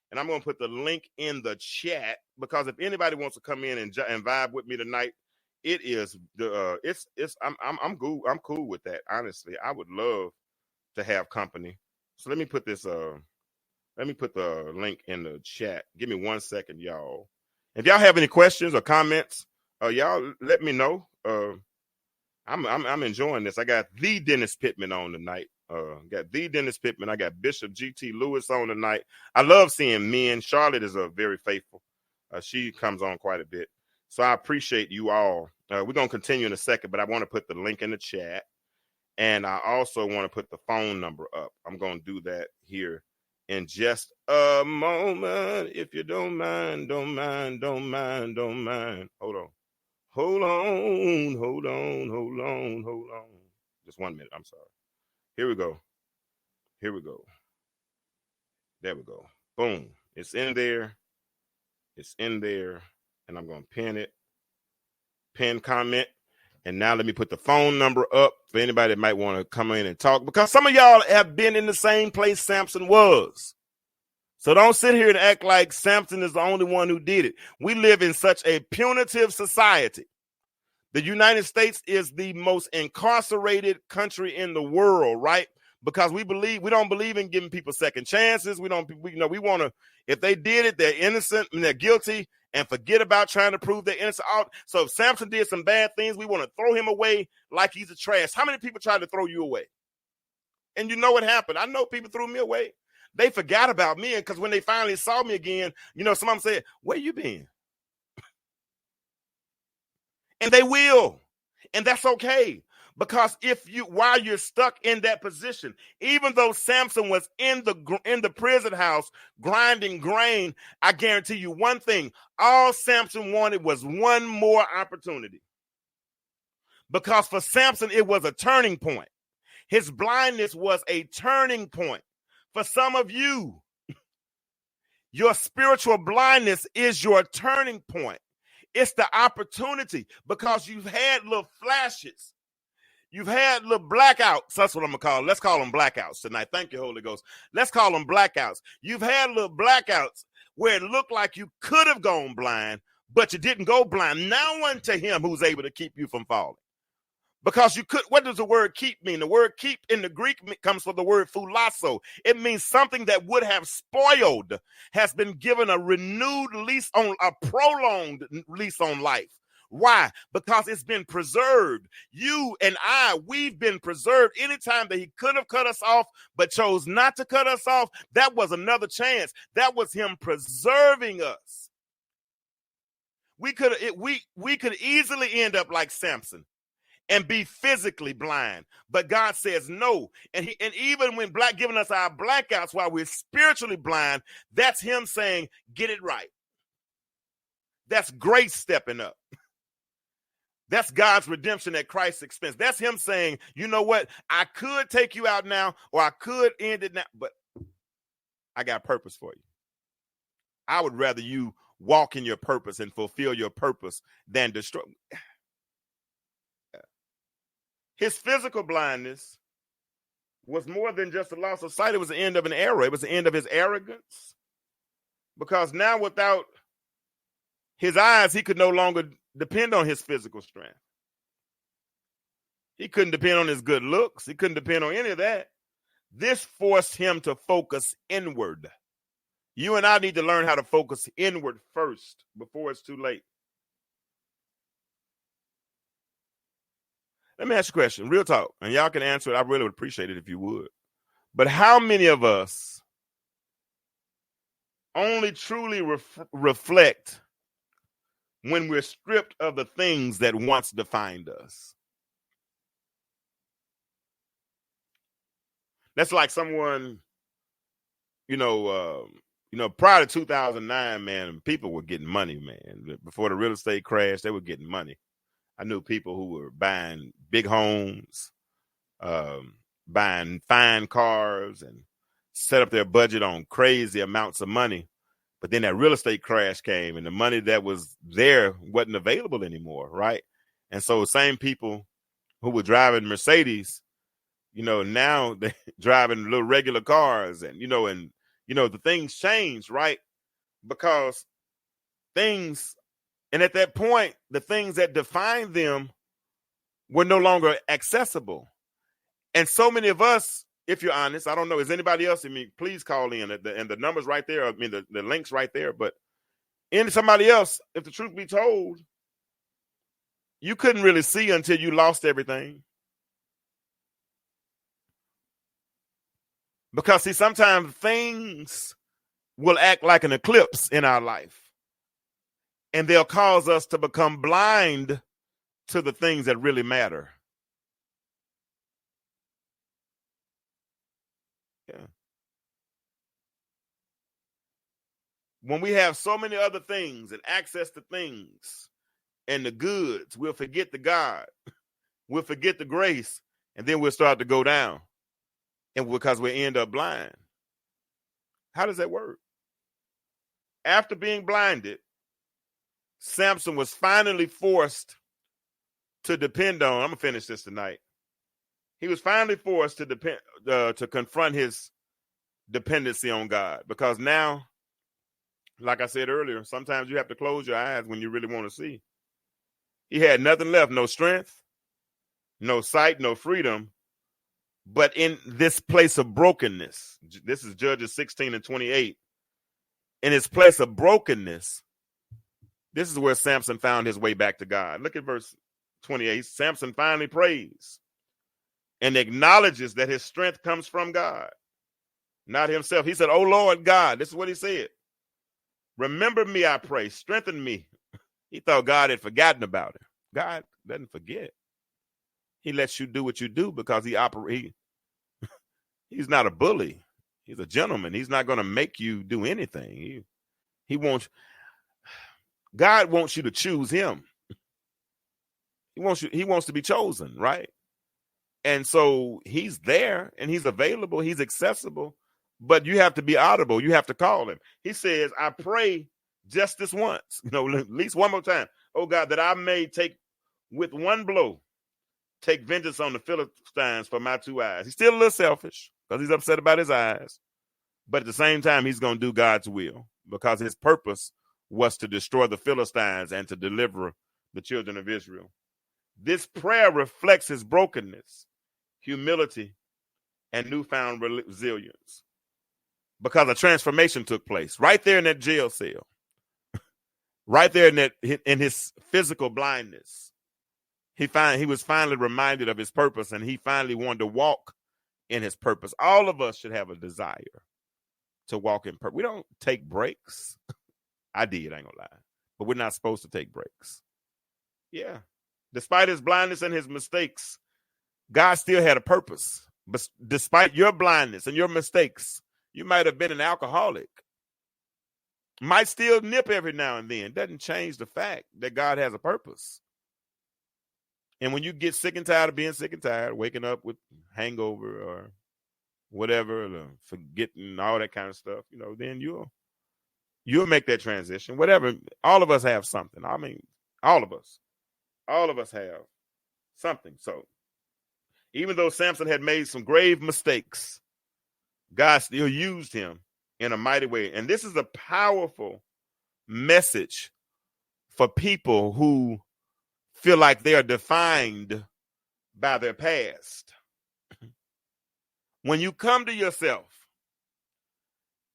and I'm going to put the link in the chat, because if anybody wants to come in and vibe with me tonight it is the I'm cool with that. Honestly, I would love to have company. So let me put the link in the chat. Give me 1 second, y'all. If y'all have any questions or comments, y'all let me know. I'm enjoying this. I got the Dennis Pittman on tonight. Got the Dennis Pittman. I got Bishop G.T. Lewis on tonight. I love seeing men. Charlotte is very faithful. She comes on quite a bit. So I appreciate you all. We're going to continue in a second, but I want to put the link in the chat. And I also want to put the phone number up. I'm going to do that here in just a moment. If you don't mind. Hold on. Hold on. Just 1 minute. I'm sorry. Here we go. There we go. Boom. It's in there. And I'm going to pin it. Pin comment. And now let me put the phone number up for anybody that might want to come in and talk, because some of y'all have been in the same place Samson was. So don't sit here and act like Samson is the only one who did it. We live in such a punitive society. The United States is the most incarcerated country in the world, right? Because we don't believe in giving people second chances. We want to, if they did it, they're innocent and they're guilty, and forget about trying to prove they're innocent. So if Samson did some bad things, we want to throw him away like he's a trash. How many people tried to throw you away? And you know what happened? I know people threw me away. They forgot about me, because when they finally saw me again, some of them said, "Where you been?" And they will. And that's okay. Because while you're stuck in that position, even though Samson was in the prison house grinding grain, I guarantee you one thing: all Samson wanted was one more opportunity. Because for Samson, it was a turning point. His blindness was a turning point. For some of you, your spiritual blindness is your turning point. It's the opportunity, because you've had little flashes. You've had little blackouts. That's what I'm going to call them. Let's call them blackouts tonight. Thank you, Holy Ghost. Let's call them blackouts. You've had little blackouts where it looked like you could have gone blind, but you didn't go blind. Now unto him who's able to keep you from falling. Because you could. What does the word keep mean? The word keep in the Greek comes from the word phulasso. It means something that would have spoiled has been given a renewed lease on, a prolonged lease on life. Why? Because it's been preserved. You and we've been preserved. Anytime that he could have cut us off but chose not to cut us off, that was another chance. That was him preserving us. We could easily end up like Samson and be physically blind, but God says no. And even when giving us our blackouts while we're spiritually blind, that's him saying, get it right. That's grace stepping up. That's God's redemption at Christ's expense. That's him saying, you know what? I could take you out now, or I could end it now, but I got purpose for you. I would rather you walk in your purpose and fulfill your purpose than destroy. His physical blindness was more than just a loss of sight. It was the end of an era. It was the end of his arrogance. Because now without his eyes, he could no longer depend on his physical strength. He couldn't depend on his good looks. He couldn't depend on any of that. This forced him to focus inward. You and I need to learn how to focus inward first before it's too late. Let me ask you a question, real talk, and y'all can answer it. I really would appreciate it if you would. But how many of us only truly reflect when we're stripped of the things that once defined us? That's like someone, prior to 2009, man, people were getting money, man. Before the real estate crash, they were getting money. I knew people who were buying big homes, buying fine cars, and set up their budget on crazy amounts of money. But then that real estate crash came, and the money that was there wasn't available anymore, right? And so same people who were driving Mercedes, now they're driving little regular cars, and the things changed, right? Because things And at that point, the things that defined them were no longer accessible. And so many of us, if you're honest, I don't know, is anybody else? I mean, please call in. And the number's right there. I mean, the link's right there. But in somebody else, if the truth be told, you couldn't really see until you lost everything. Because, see, sometimes things will act like an eclipse in our life. And they'll cause us to become blind to the things that really matter. Yeah. When we have so many other things and access to things and the goods, we'll forget the God. We'll forget the grace. And then we'll start to go down. And because we end up blind. How does that work? After being blinded, Samson was finally forced to depend on, I'm going to finish this tonight. He was finally forced to confront his dependency on God. Because now, like I said earlier, sometimes you have to close your eyes when you really want to see. He had nothing left, no strength, no sight, no freedom. But in this place of brokenness, this is Judges 16:28. In his place of brokenness, this is where Samson found his way back to God. Look at verse 28. Samson finally prays and acknowledges that his strength comes from God, not himself. He said, "Oh Lord God," this is what he said. "Remember me, I pray. Strengthen me." He thought God had forgotten about him. God doesn't forget. He lets you do what you do because he's not a bully. He's a gentleman. He's not going to make you do anything. God wants you to choose him. He wants to be chosen, right? And so he's there and he's available. He's accessible, but you have to be audible. You have to call him. He says, "I pray just this once, at least one more time. Oh God, that I may take with one blow, take vengeance on the Philistines for my 2 eyes." He's still a little selfish because he's upset about his eyes. But at the same time, he's going to do God's will because his purpose was to destroy the Philistines and to deliver the children of Israel. This prayer reflects his brokenness, humility, and newfound resilience because a transformation took place right there in that jail cell, right there in his physical blindness. He was finally reminded of his purpose, and he finally wanted to walk in his purpose. All of us should have a desire to walk in purpose. We don't take breaks. I did, I ain't gonna lie. But we're not supposed to take breaks. Yeah. Despite his blindness and his mistakes, God still had a purpose. But despite your blindness and your mistakes, you might have been an alcoholic. Might still nip every now and then. Doesn't change the fact that God has a purpose. And when you get sick and tired of being sick and tired, waking up with hangover or whatever, forgetting all that kind of stuff, then you'll make that transition. Whatever. All of us have something. I mean, all of us have something. So even though Samson had made some grave mistakes, God still used him in a mighty way. And this is a powerful message for people who feel like they are defined by their past. When you come to yourself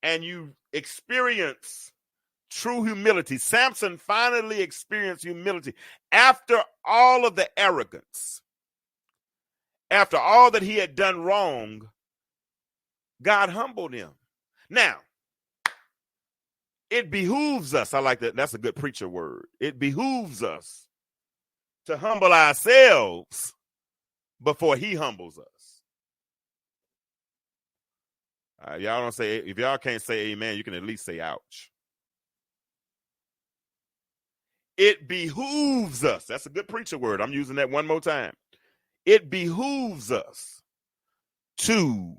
and you experience true humility, Samson finally experienced humility after all of the arrogance, after all that he had done wrong. God humbled him. Now, it behooves us. I like that. That's a good preacher word. It behooves us to humble ourselves before he humbles us. Y'all don't say, if y'all can't say amen, you can at least say ouch. It behooves us. That's a good preacher word. I'm using that one more time. It behooves us to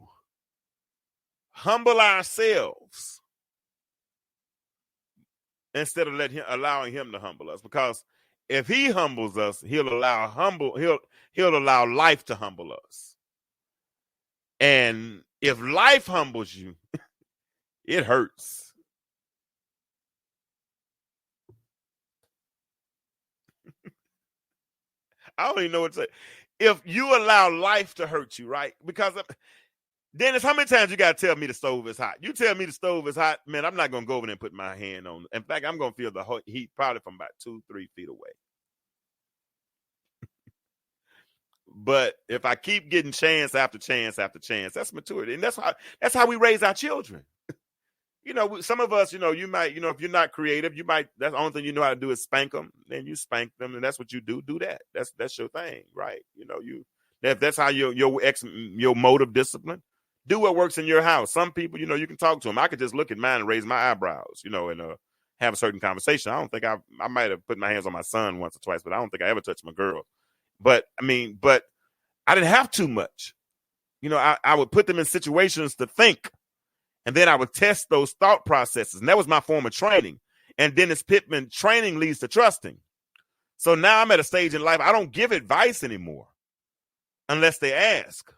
humble ourselves instead of allowing him to humble us. Because if he humbles us, he'll allow life to humble us. And if life humbles you, it hurts. I don't even know what to say. If you allow life to hurt you, right? Because Dennis, how many times you got to tell me the stove is hot? You tell me the stove is hot, man, I'm not going to go over there and put my hand on it. In fact, I'm going to feel the heat probably from about 2-3 feet away. But if I keep getting chance after chance after chance, that's maturity. And that's how we raise our children. You know, some of us, you might, if you're not creative, that's the only thing you know how to do is spank them. Then you spank them, and that's what you do. Do that. That's your thing, right? If that's how your mode of discipline, do what works in your house. Some people, you can talk to them. I could just look at mine and raise my eyebrows, and have a certain conversation. I don't think I might have put my hands on my son once or twice, but I don't think I ever touched my girl. But I didn't have too much. I would put them in situations to think. And then I would test those thought processes. And that was my form of training. And Dennis Pittman, training leads to trusting. So now I'm at a stage in life, I don't give advice anymore unless they ask.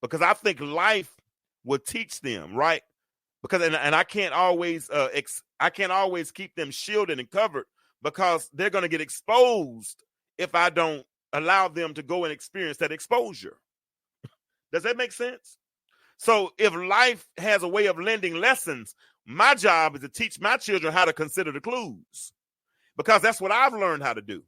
Because I think life will teach them, right? Because and I can't always keep them shielded and covered because they're going to get exposed if I don't allow them to go and experience that exposure. Does that make sense? So if life has a way of lending lessons, my job is to teach my children how to consider the clues because that's what I've learned how to do.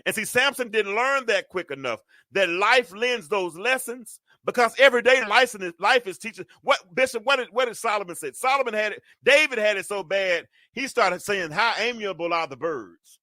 And see, Samson didn't learn that quick enough that life lends those lessons because every day life is teaching. What did Solomon say? Solomon had it. David had it so bad. He started saying, how amiable are the birds.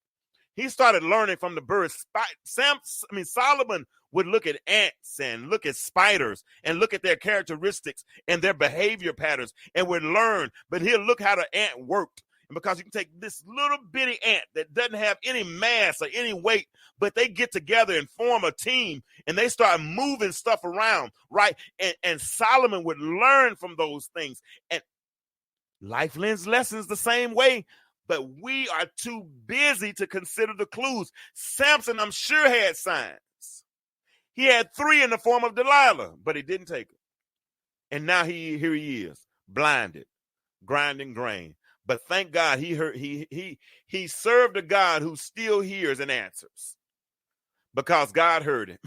He started learning from the birds. Solomon would look at ants and look at spiders and look at their characteristics and their behavior patterns and would learn. But he'll look how the ant worked. And because you can take this little bitty ant that doesn't have any mass or any weight, but they get together and form a team and they start moving stuff around, right? And Solomon would learn from those things. And life lends lessons the same way. But we are too busy to consider the clues. Samson, I'm sure, had signs. He had 3 in the form of Delilah, but he didn't take it. And now here he is, blinded, grinding grain. But thank God he served a God who still hears and answers because God heard him.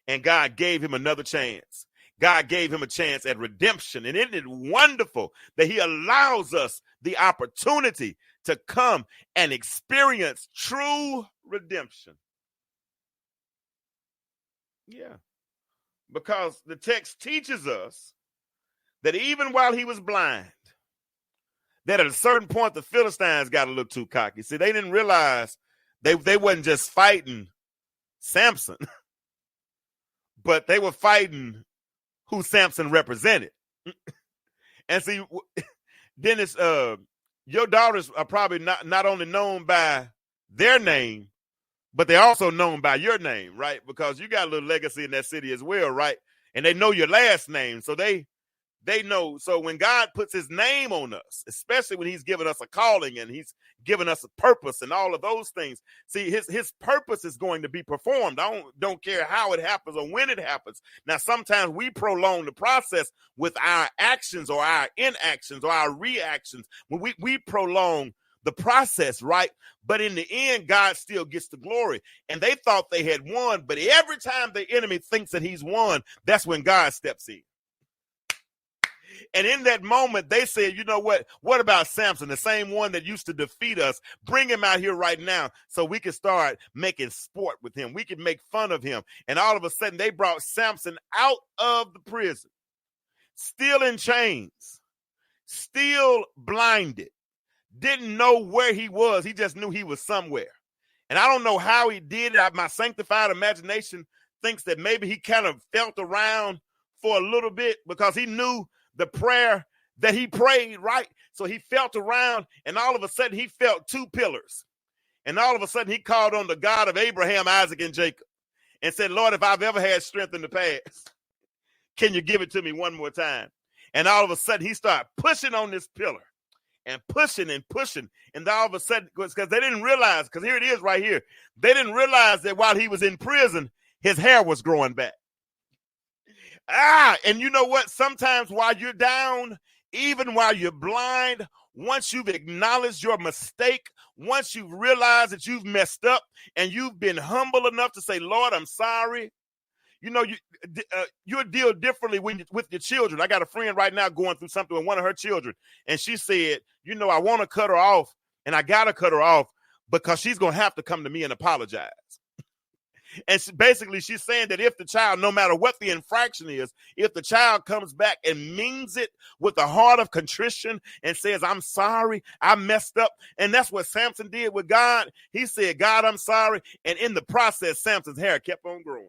And God gave him another chance. God gave him a chance at redemption. And isn't it wonderful that he allows us the opportunity to come and experience true redemption? Yeah, because the text teaches us that even while he was blind, that at a certain point the Philistines got a little too cocky. See, they didn't realize they wasn't just fighting Samson, but they were fighting who Samson represented. And see, Dennis, your daughters are probably not only known by their name, but they're also known by your name, right? Because you got a little legacy in that city as well, right? And they know your last name. So they know. So when God puts his name on us, especially when he's given us a calling and he's given us a purpose and all of those things, see, his purpose is going to be performed. I don't care how it happens or when it happens. Now, sometimes we prolong the process with our actions or our inactions or our reactions. When we prolong the process, right? But in the end, God still gets the glory. And they thought they had won, but every time the enemy thinks that he's won, that's when God steps in. And in that moment, they said, you know what? What about Samson, the same one that used to defeat us? Bring him out here right now so we can start making sport with him. We can make fun of him. And all of a sudden, they brought Samson out of the prison, still in chains, still blinded. Didn't know where he was. He just knew he was somewhere. And I don't know how he did it. My sanctified imagination thinks that maybe he kind of felt around for a little bit because he knew the prayer that he prayed, right? So he felt around and all of a sudden he felt 2 pillars. And all of a sudden he called on the God of Abraham, Isaac, and Jacob and said, Lord, if I've ever had strength in the past, can you give it to me one more time? And all of a sudden he started pushing on this pillar. And pushing and pushing. And all of a sudden, because they didn't realize, because here it is right here. They didn't realize that while he was in prison, his hair was growing back. And you know what? Sometimes while you're down, even while you're blind, once you've acknowledged your mistake, once you've realized that you've messed up and you've been humble enough to say, Lord, I'm sorry. You know, you'll deal differently with your children. I got a friend right now going through something with one of her children, and she said, you know, I want to cut her off, and I got to cut her off because she's going to have to come to me and apologize. And basically, she's saying that if the child, no matter what the infraction is, if the child comes back and means it with a heart of contrition and says, I'm sorry, I messed up. And that's what Samson did with God. He said, God, I'm sorry. And in the process, Samson's hair kept on growing.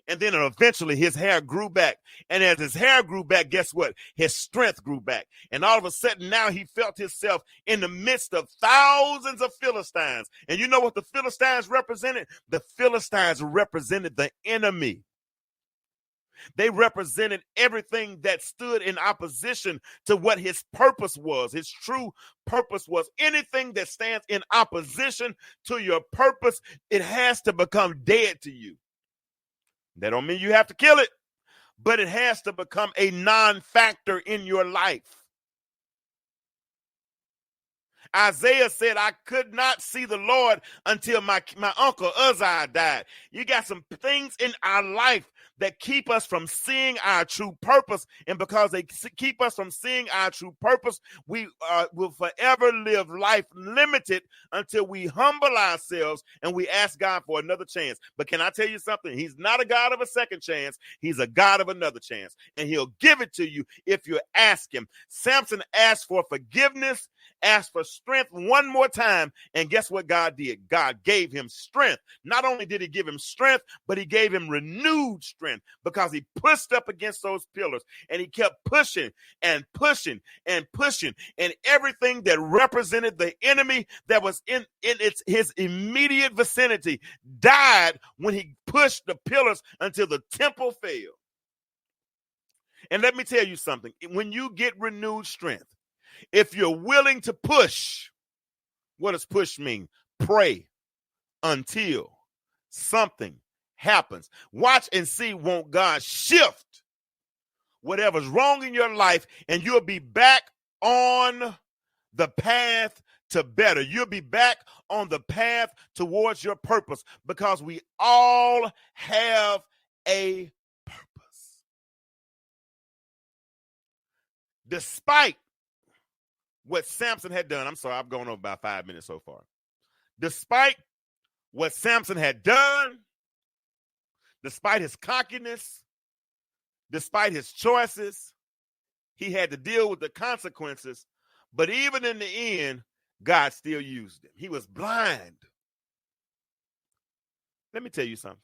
And then eventually his hair grew back. And as his hair grew back, guess what? His strength grew back. And all of a sudden now he felt himself in the midst of thousands of Philistines. And you know what the Philistines represented? The Philistines represented the enemy. They represented everything that stood in opposition to what his purpose was. His true purpose was anything that stands in opposition to your purpose, it has to become dead to you. That don't mean you have to kill it, but it has to become a non-factor in your life. Isaiah said, I could not see the Lord until my uncle Uzziah died. You got some things in our life that keep us from seeing our true purpose. And because they keep us from seeing our true purpose, we will forever live life limited until we humble ourselves and we ask God for another chance. But can I tell you something? He's not a God of a second chance. He's a God of another chance. And he'll give it to you if you ask him. Samson asked for forgiveness, asked for strength one more time. And guess what God did? God gave him strength. Not only did he give him strength, but he gave him renewed strength because he pushed up against those pillars and he kept pushing and pushing and pushing. And everything that represented the enemy that was in his immediate vicinity died when he pushed the pillars until the temple fell. And let me tell you something. When you get renewed strength, if you're willing to push, what does push mean? Pray until something happens. Watch and see, won't God shift whatever's wrong in your life, and you'll be back on the path to better. You'll be back on the path towards your purpose, because we all have a purpose. Despite what Samson had done, I'm sorry, I've gone over about 5 minutes so far. Despite what Samson had done, despite his cockiness, despite his choices, he had to deal with the consequences. But even in the end, God still used him. He was blind. Let me tell you something.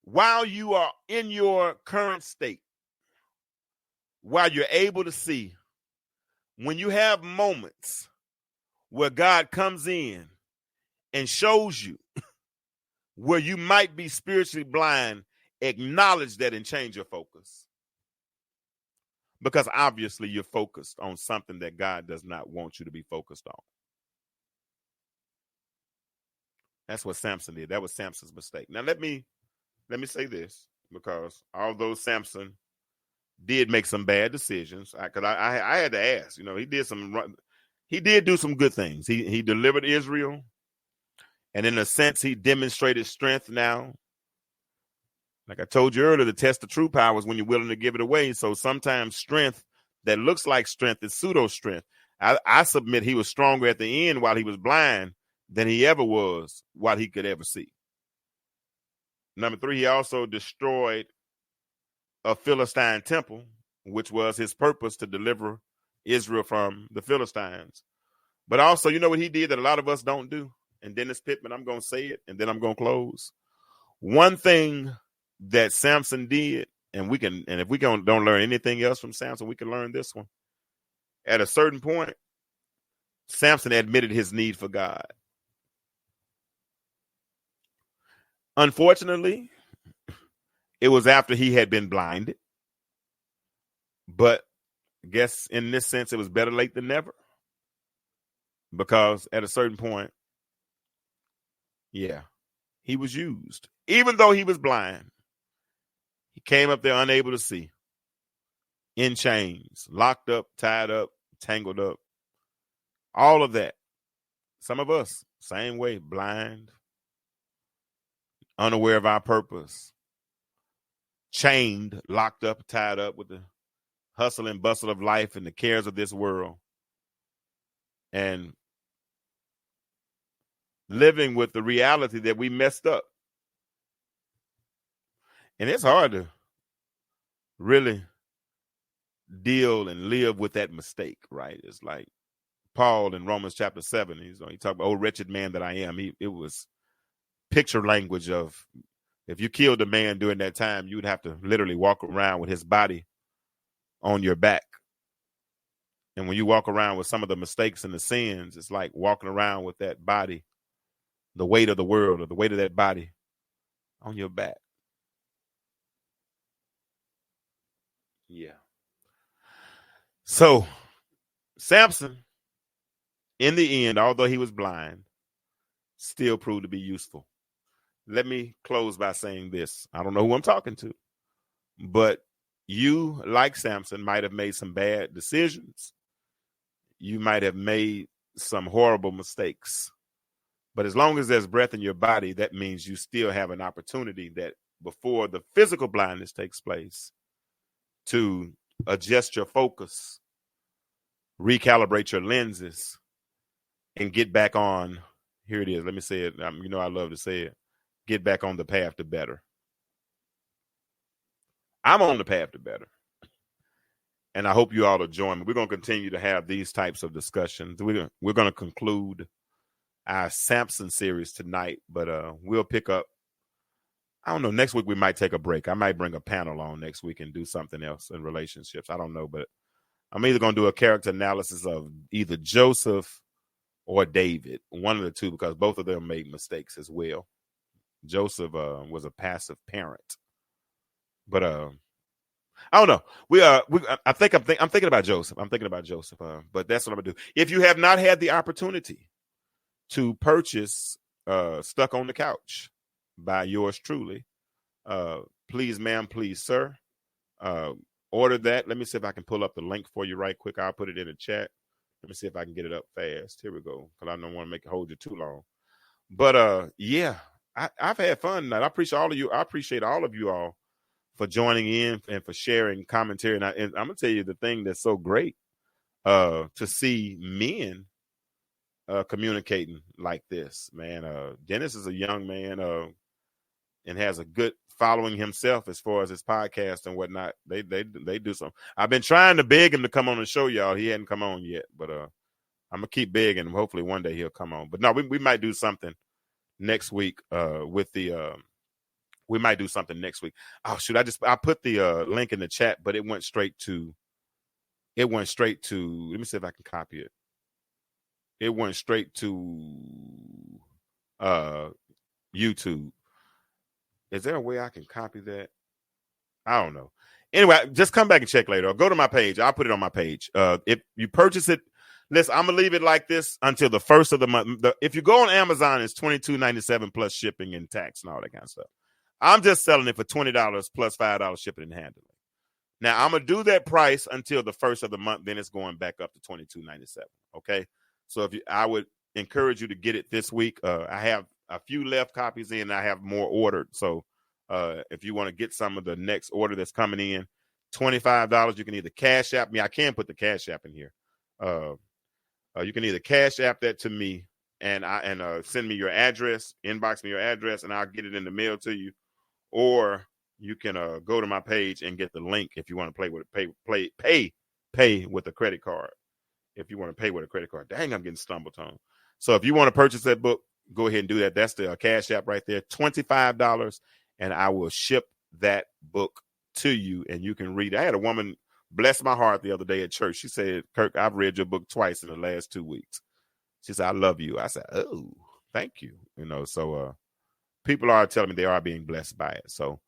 While you are in your current state, while you're able to see, when you have moments where God comes in and shows you where you might be spiritually blind, acknowledge that and change your focus. Because obviously you're focused on something that God does not want you to be focused on. That's what Samson did. That was Samson's mistake. Now let me say this, because although Samson did make some bad decisions, because I had to ask, you know, he did do some good things. He delivered Israel. And in a sense, he demonstrated strength now. Like I told you earlier, the test of true power is when you're willing to give it away. So sometimes strength that looks like strength is pseudo strength. I submit he was stronger at the end while he was blind than he ever was while he could ever see. Number 3, he also destroyed a Philistine temple, which was his purpose, to deliver Israel from the Philistines. But also, you know what he did that a lot of us don't do? And Dennis Pittman, I'm going to say it, and then I'm going to close. One thing that Samson did, and if we don't learn anything else from Samson, we can learn this one. At a certain point, Samson admitted his need for God. Unfortunately, it was after he had been blinded. But I guess in this sense, it was better late than never. Because at a certain point, yeah, he was used. Even though he was blind, he came up there unable to see, in chains, locked up, tied up, tangled up. All of that. Some of us, same way, blind, unaware of our purpose, chained, locked up, tied up with the hustle and bustle of life and the cares of this world, and living with the reality that we messed up. And it's hard to really deal and live with that mistake, right? It's like Paul in Romans chapter 7, he talked about, oh, wretched man that I am. It was picture language of, if you killed a man during that time, you would have to literally walk around with his body on your back. And when you walk around with some of the mistakes and the sins, it's like walking around with that body, the weight of the world or the weight of that body on your back. Yeah. So Samson, in the end, although he was blind, still proved to be useful. Let me close by saying this. I don't know who I'm talking to, but you, like Samson, might have made some bad decisions. You might have made some horrible mistakes. But as long as there's breath in your body, that means you still have an opportunity that before the physical blindness takes place to adjust your focus, recalibrate your lenses, and get back on, here it is, let me say it, I love to say it, get back on the path to better. I'm on the path to better. And I hope you all will join me. We're going to continue to have these types of discussions. We're going to conclude our Samson series tonight, but we'll pick up, I don't know, next week we might take a break. I might bring a panel on next week and do something else in relationships. I don't know, but I'm either going to do a character analysis of either Joseph or David, one of the two, because both of them made mistakes as well. Joseph was a passive parent, but I don't know. I'm thinking about Joseph. But that's what I'm gonna do. If you have not had the opportunity to purchase Stuck on the Couch by yours truly, please, ma'am, please, sir, order that. Let me see if I can pull up the link for you right quick. I'll put it in the chat. Let me see if I can get it up fast. Here we go, because I don't want to hold you too long. But yeah, I've had fun tonight. I appreciate all of you. I appreciate all of you all for joining in and for sharing commentary. And I'm gonna tell you the thing that's so great to see men communicating like this, man. Dennis is a young man and has a good following himself as far as his podcast and whatnot. They do something. I've been trying to beg him to come on and show y'all. He hadn't come on yet, but I'm gonna keep begging him. Hopefully one day he'll come on. But no, we might do something next week with the we might do something next week. Oh shoot, I put the link in the chat, but it went straight to let me see if I can copy it. It went straight to YouTube. Is there a way I can copy that? I don't know. Anyway, just come back and check later. Or go to my page. I'll put it on my page. If you purchase it, listen, I'm gonna leave it like this until the first of the month. If you go on Amazon, it's $22.97 plus shipping and tax and all that kind of stuff. I'm just selling it for $20 plus $5 shipping and handling. Now I'm gonna do that price until the first of the month. Then it's going back up to $22.97. Okay. So I would encourage you to get it this week. I have a few left copies in. I have more ordered. So if you want to get some of the next order that's coming in, $25, you can either Cash App me. I can put the Cash App in here. You can either Cash App that to me and send me your address, inbox me your address, and I'll get it in the mail to you. Or you can go to my page and get the link if you want to pay with a credit card. If you want to pay with a credit card. Dang, I'm getting stumble tongue. So if you want to purchase that book, go ahead and do that. That's the Cash App right there, $25, and I will ship that book to you, and you can read it. I had a woman bless my heart the other day at church. She said, Kirk, I've read your book twice in the last 2 weeks. She said, I love you. I said, oh, thank you. So people are telling me they are being blessed by it. So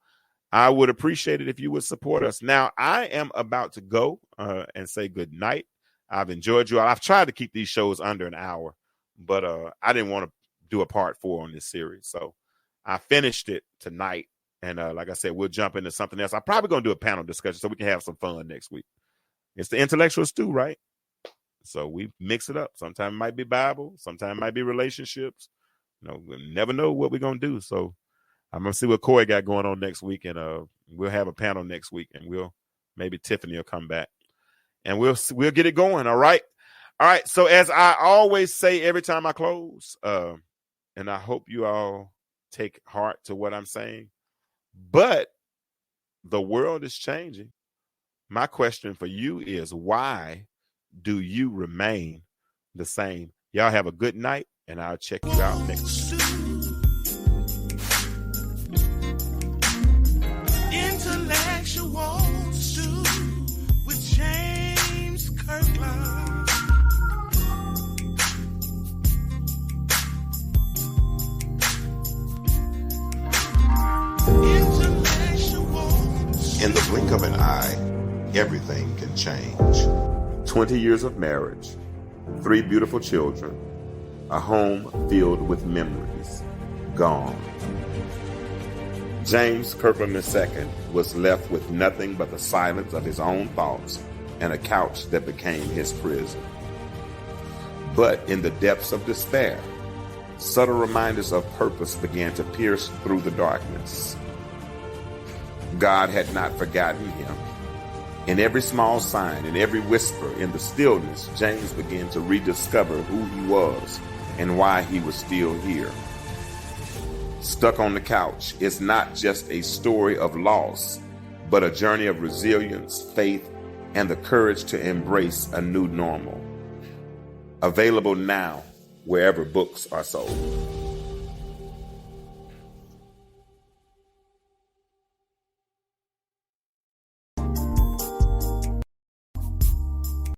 I would appreciate it if you would support us. Now, I am about to go and say good night. I've enjoyed you all. I've tried to keep these shows under an hour, but I didn't want to do a part 4 on this series. So I finished it tonight. And like I said, we'll jump into something else. I'm probably going to do a panel discussion so we can have some fun next week. It's the intellectual stew, right? So we mix it up. Sometimes it might be Bible. Sometimes it might be relationships. We'll never know what we're going to do. So I'm going to see what Corey got going on next week. And we'll have a panel next week. And maybe Tiffany will come back. And we'll get it going. All right. All right. So as I always say every time I close, and I hope you all take heart to what I'm saying, but the world is changing. My question for you is, why do you remain the same? Y'all have a good night, and I'll check you out next week. Intellectual stew with James Kirkland. In the blink of an eye, everything can change. 20 years of marriage, 3 beautiful children, a home filled with memories, gone. James Kirkland II was left with nothing but the silence of his own thoughts and a couch that became his prison. But in the depths of despair, subtle reminders of purpose began to pierce through the darkness. God had not forgotten him. In every small sign, in every whisper, in the stillness, James began to rediscover who he was and why he was still here. Stuck on the Couch is not just a story of loss, but a journey of resilience, faith, and the courage to embrace a new normal. Available now wherever books are sold.